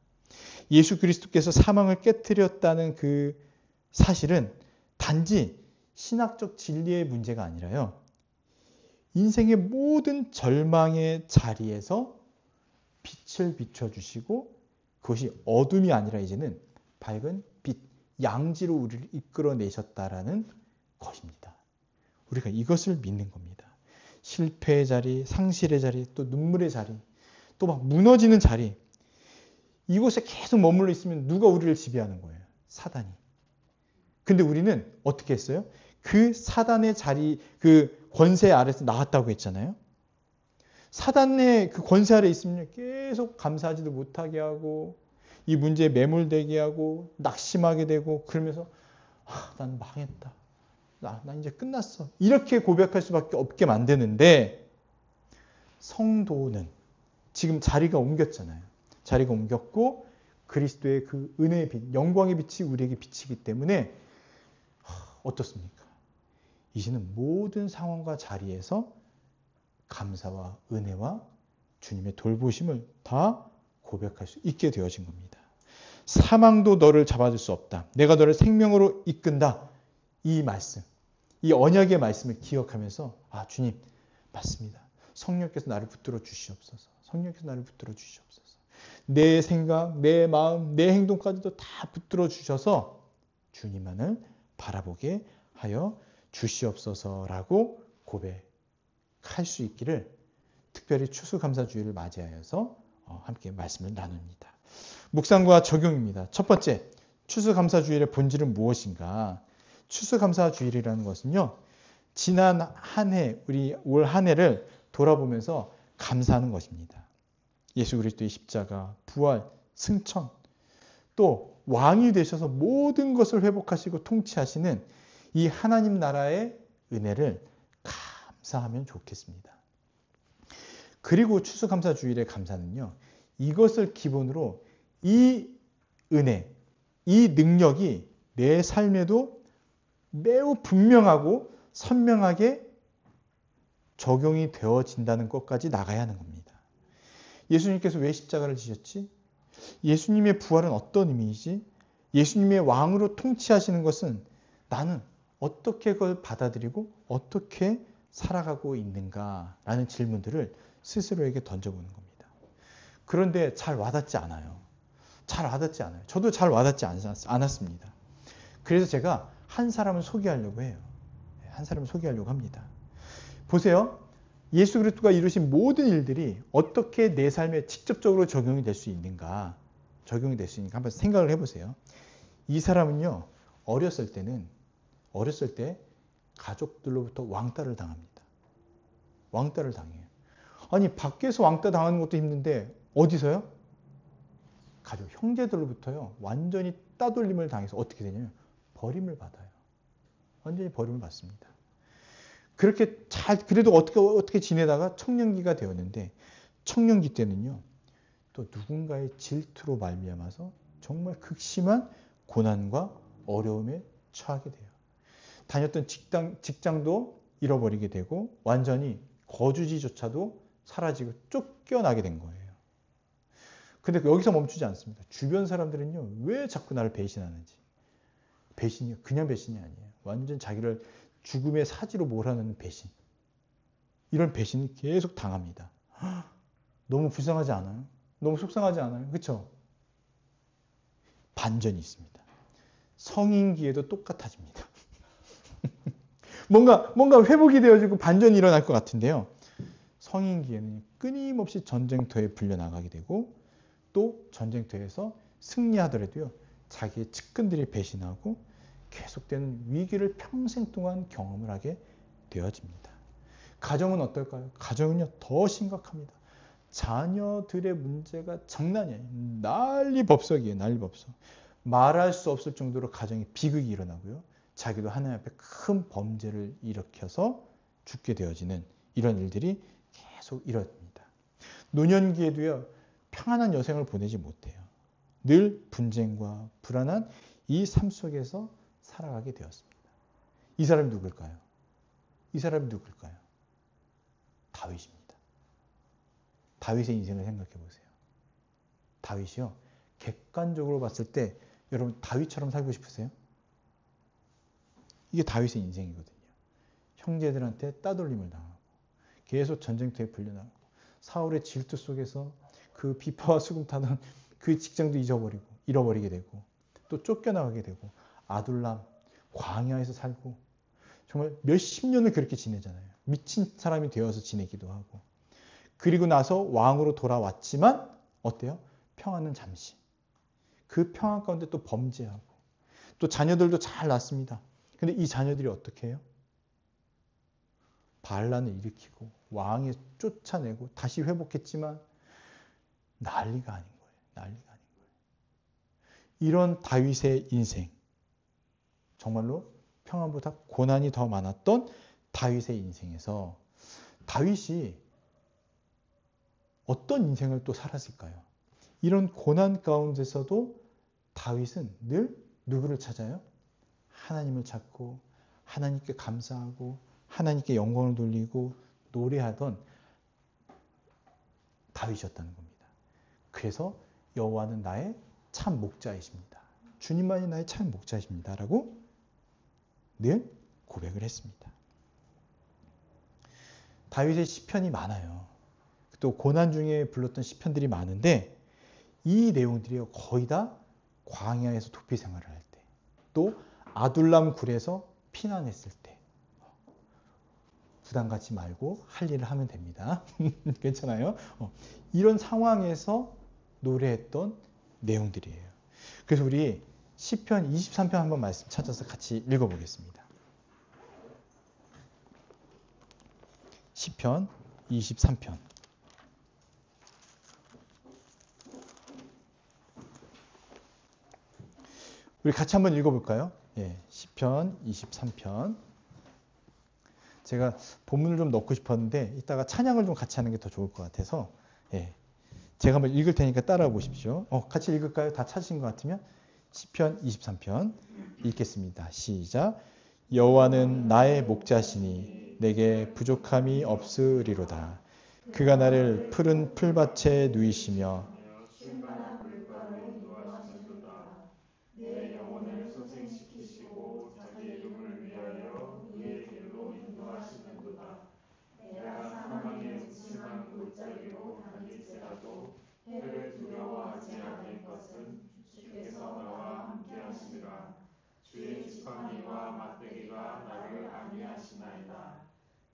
S1: 예수 그리스도께서 사망을 깨뜨렸다는 그 사실은 단지 신학적 진리의 문제가 아니라요. 인생의 모든 절망의 자리에서 빛을 비춰주시고 그것이 어둠이 아니라 이제는 밝은 빛, 양지로 우리를 이끌어내셨다라는 것입니다. 우리가 이것을 믿는 겁니다. 실패의 자리, 상실의 자리, 또 눈물의 자리, 또 막 무너지는 자리, 이곳에 계속 머물러 있으면 누가 우리를 지배하는 거예요? 사단이. 근데 우리는 어떻게 했어요? 그 사단의 자리, 그 권세 아래서 나왔다고 했잖아요. 사단의 그 권세 아래 있으면 계속 감사하지도 못하게 하고 이 문제에 매몰되게 하고 낙심하게 되고 그러면서 난 망했다. 난 이제 끝났어. 이렇게 고백할 수밖에 없게 만드는데 성도는 지금 자리가 옮겼잖아요. 자리가 옮겼고 그리스도의 그 은혜의 빛, 영광의 빛이 우리에게 비치기 때문에 어떻습니까? 이제는 모든 상황과 자리에서 감사와 은혜와 주님의 돌보심을 다 고백할 수 있게 되어진 겁니다. 사망도 너를 잡아줄 수 없다. 내가 너를 생명으로 이끈다. 이 말씀, 이 언약의 말씀을 기억하면서 주님 맞습니다. 성령께서 나를 붙들어 주시옵소서. 성령께서 나를 붙들어 주시옵소서. 내 생각, 내 마음, 내 행동까지도 다 붙들어 주셔서 주님만을 바라보게 하여 주시옵소서라고 고백할 수 있기를 특별히 추수감사주의를 맞이하여서 함께 말씀을 나눕니다. 묵상과 적용입니다. 첫 번째, 추수감사주일의 본질은 무엇인가? 추수감사주일이라는 것은요, 지난 한 해, 우리 올 한 해를 돌아보면서 감사하는 것입니다. 예수 그리스도의 십자가, 부활, 승천, 또 왕이 되셔서 모든 것을 회복하시고 통치하시는 이 하나님 나라의 은혜를 감사하면 좋겠습니다. 그리고 추수감사주일의 감사는요, 이것을 기본으로 이 은혜, 이 능력이 내 삶에도 매우 분명하고 선명하게 적용이 되어진다는 것까지 나가야 하는 겁니다. 예수님께서 왜 십자가를 지셨지? 예수님의 부활은 어떤 의미이지? 예수님의 왕으로 통치하시는 것은 나는 어떻게 그걸 받아들이고 어떻게 살아가고 있는가라는 질문들을 스스로에게 던져보는 겁니다. 그런데 잘 와닿지 않아요. 잘 와닿지 않아요. 저도 잘 와닿지 않았습니다. 그래서 제가 한 사람을 소개하려고 해요. 한 사람을 소개하려고 합니다. 보세요. 예수 그리스도가 이루신 모든 일들이 어떻게 내 삶에 직접적으로 적용이 될 수 있는가, 적용이 될 수 있는가 한번 생각을 해보세요. 이 사람은요, 어렸을 때 가족들로부터 왕따를 당합니다. 왕따를 당해요. 아니, 밖에서 왕따 당하는 것도 힘든데 어디서요? 가족, 형제들로부터요, 완전히 따돌림을 당해서 어떻게 되냐면 버림을 받아요. 완전히 버림을 받습니다. 그렇게 그래도 어떻게 지내다가 청년기가 되었는데, 청년기 때는요, 또 누군가의 질투로 말미암아서 정말 극심한 고난과 어려움에 처하게 돼요. 다녔던 직장도 잃어버리게 되고, 완전히 거주지조차도 사라지고 쫓겨나게 된 거예요. 근데 여기서 멈추지 않습니다. 주변 사람들은요, 왜 자꾸 나를 배신하는지. 배신이요, 그냥 배신이 아니에요. 완전 자기를 죽음의 사지로 몰아넣는 배신. 이런 배신이 계속 당합니다. 너무 불쌍하지 않아요? 너무 속상하지 않아요? 그렇죠? 반전이 있습니다. 성인기에도 똑같아집니다. 뭔가 회복이 되어지고 반전이 일어날 것 같은데요. 성인기에는 끊임없이 전쟁터에 불려나가게 되고, 또 전쟁터에서 승리하더라도요, 자기의 측근들이 배신하고 계속되는 위기를 평생 동안 경험을 하게 되어집니다. 가정은 어떨까요? 가정은요, 더 심각합니다. 자녀들의 문제가 장난이 아니에요. 난리법석이에요. 난리법석. 말할 수 없을 정도로 가정에 비극이 일어나고요, 자기도 하나님 앞에 큰 범죄를 일으켜서 죽게 되어지는 이런 일들이 계속 일어납니다. 노년기에도요, 평안한 여생을 보내지 못해요. 늘 분쟁과 불안한 이 삶 속에서 살아가게 되었습니다. 이 사람이 누굴까요? 이 사람이 누굴까요? 다윗입니다. 다윗의 인생을 생각해 보세요. 다윗이요. 객관적으로 봤을 때 여러분 다윗처럼 살고 싶으세요? 이게 다윗의 인생이거든요. 형제들한테 따돌림을 당하고 계속 전쟁터에 불려나가고 사울의 질투 속에서 그 비파와 수금타던 그 직장도 잃어버리게 되고 또 쫓겨나가게 되고 아둘람 광야에서 살고 정말 몇십 년을 그렇게 지내잖아요. 미친 사람이 되어서 지내기도 하고 그리고 나서 왕으로 돌아왔지만 어때요? 평안은 잠시. 그 평안 가운데 또 범죄하고 또 자녀들도 잘 낳습니다. 근데 이 자녀들이 어떻게 해요? 반란을 일으키고 왕에 쫓아내고 다시 회복했지만 난리가 아닌 거예요. 난리가 아닌 거예요. 이런 다윗의 인생, 정말로 평안보다 고난이 더 많았던 다윗의 인생에서 다윗이 어떤 인생을 또 살았을까요? 이런 고난 가운데서도 다윗은 늘 누구를 찾아요? 하나님을 찾고 하나님께 감사하고 하나님께 영광을 돌리고 노래하던 다윗이었다는 겁니다. 그래서 여호와는 나의 참 목자이십니다. 주님만이 나의 참 목자이십니다. 라고 늘 고백을 했습니다. 다윗의 시편이 많아요. 또 고난 중에 불렀던 시편들이 많은데 이 내용들이 거의 다 광야에서 도피 생활을 할 때, 또 아둘람 굴에서 피난했을 때 부담 갖지 말고 할 일을 하면 됩니다. 괜찮아요? 이런 상황에서 노래했던 내용들이에요. 그래서 우리 시편 23편 한번 말씀 찾아서 같이 읽어보겠습니다. 시편 23편. 우리 같이 한번 읽어볼까요? 예, 시편 23편. 제가 본문을 좀 넣고 싶었는데 이따가 찬양을 좀 같이 하는 게 더 좋을 것 같아서 예, 제가 한번 읽을 테니까 따라와 보십시오. 같이 읽을까요? 다 찾으신 것 같으면 시편 23편 읽겠습니다. 시작. 여호와는 나의 목자시니 내게 부족함이 없으리로다. 그가 나를 푸른 풀밭에 누이시며
S2: 내 영혼을 소생시키시고 자기 이름을 위하여 의의 길로 인도하시는도다. 내가 사망의 음침한 골짜기로 다닐지라도 해를 두려워하지 않을 것은 주께서 나와 함께 하시니라. 주의 지팡이와 막대기가 나를 안위하시나이다.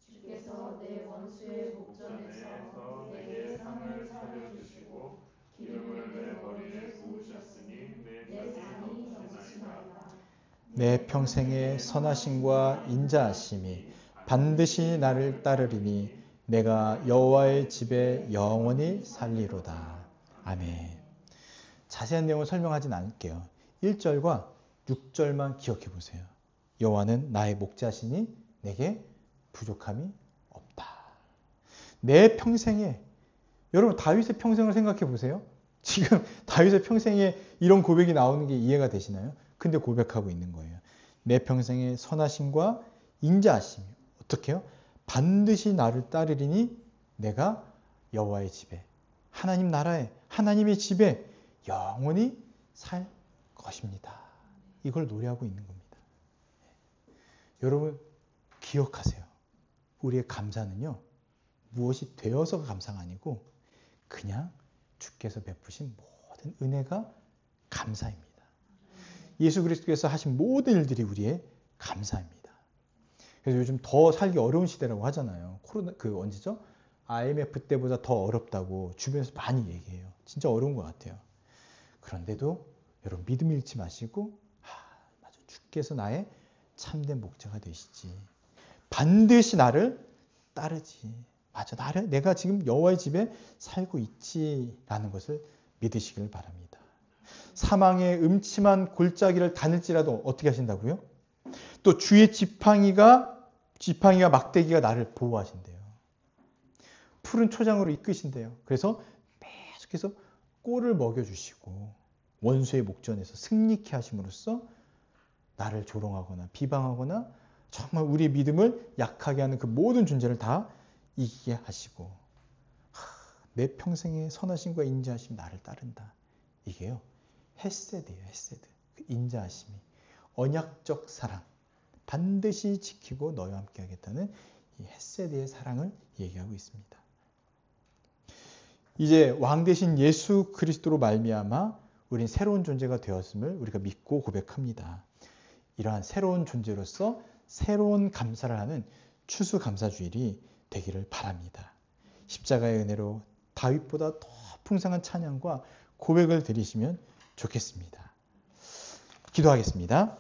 S2: 주께서 내 원수의 목전에서 내게 상을 차려주시고 기름을 내 머리에 부으셨으니 내 땀이 넘치나이다.
S1: 내 평생의 선하심과 인자하심이 반드시 나를 따르리니 내가 여호와의 집에 영원히 살리로다. 아멘. 자세한 내용을 설명하진 않을게요. 1절과 6절만 기억해 보세요. 여호와는 나의 목자시니 내게 부족함이 없다. 내 평생에, 여러분 다윗의 평생을 생각해 보세요. 지금 다윗의 평생에 이런 고백이 나오는 게 이해가 되시나요? 근데 고백하고 있는 거예요. 내 평생의 선하심과 인자하심이 어떻게 해요? 반드시 나를 따르리니 내가 여호와의 집에, 하나님 나라에, 하나님의 집에 영원히 살 것입니다. 이걸 노래하고 있는 겁니다. 여러분 기억하세요. 우리의 감사는요, 무엇이 되어서가 감사가 아니고 그냥 주께서 베푸신 모든 은혜가 감사입니다. 예수 그리스도께서 하신 모든 일들이 우리의 감사입니다. 그래서 요즘 더 살기 어려운 시대라고 하잖아요. 코로나 언제죠? IMF 때보다 더 어렵다고 주변에서 많이 얘기해요. 진짜 어려운 것 같아요. 그런데도 여러분 믿음 잃지 마시고 맞아, 주께서 나의 참된 목자가 되시지. 반드시 나를 따르지. 맞아, 내가 지금 여호와의 집에 살고 있지라는 것을 믿으시길 바랍니다. 사망의 음침한 골짜기를 다닐지라도 어떻게 하신다고요? 또 주의 지팡이가 막대기가 나를 보호하신대요. 푸른 초장으로 이끄신대요. 그래서 계속해서 꼴을 먹여주시고 원수의 목전에서 승리케 하심으로써 나를 조롱하거나 비방하거나 정말 우리의 믿음을 약하게 하는 그 모든 존재를 다 이기게 하시고 내 평생의 선하심과 인자하심이 나를 따른다. 이게요. 헤세드예요. 헤세드. 그 인자하심이. 언약적 사랑. 반드시 지키고 너희와 함께 하겠다는 이 헤세드의 사랑을 얘기하고 있습니다. 이제 왕 대신 예수 그리스도로 말미암아 우린 새로운 존재가 되었음을 우리가 믿고 고백합니다. 이러한 새로운 존재로서 새로운 감사를 하는 추수감사주일이 되기를 바랍니다. 십자가의 은혜로 다윗보다 더 풍성한 찬양과 고백을 드리시면 좋겠습니다. 기도하겠습니다.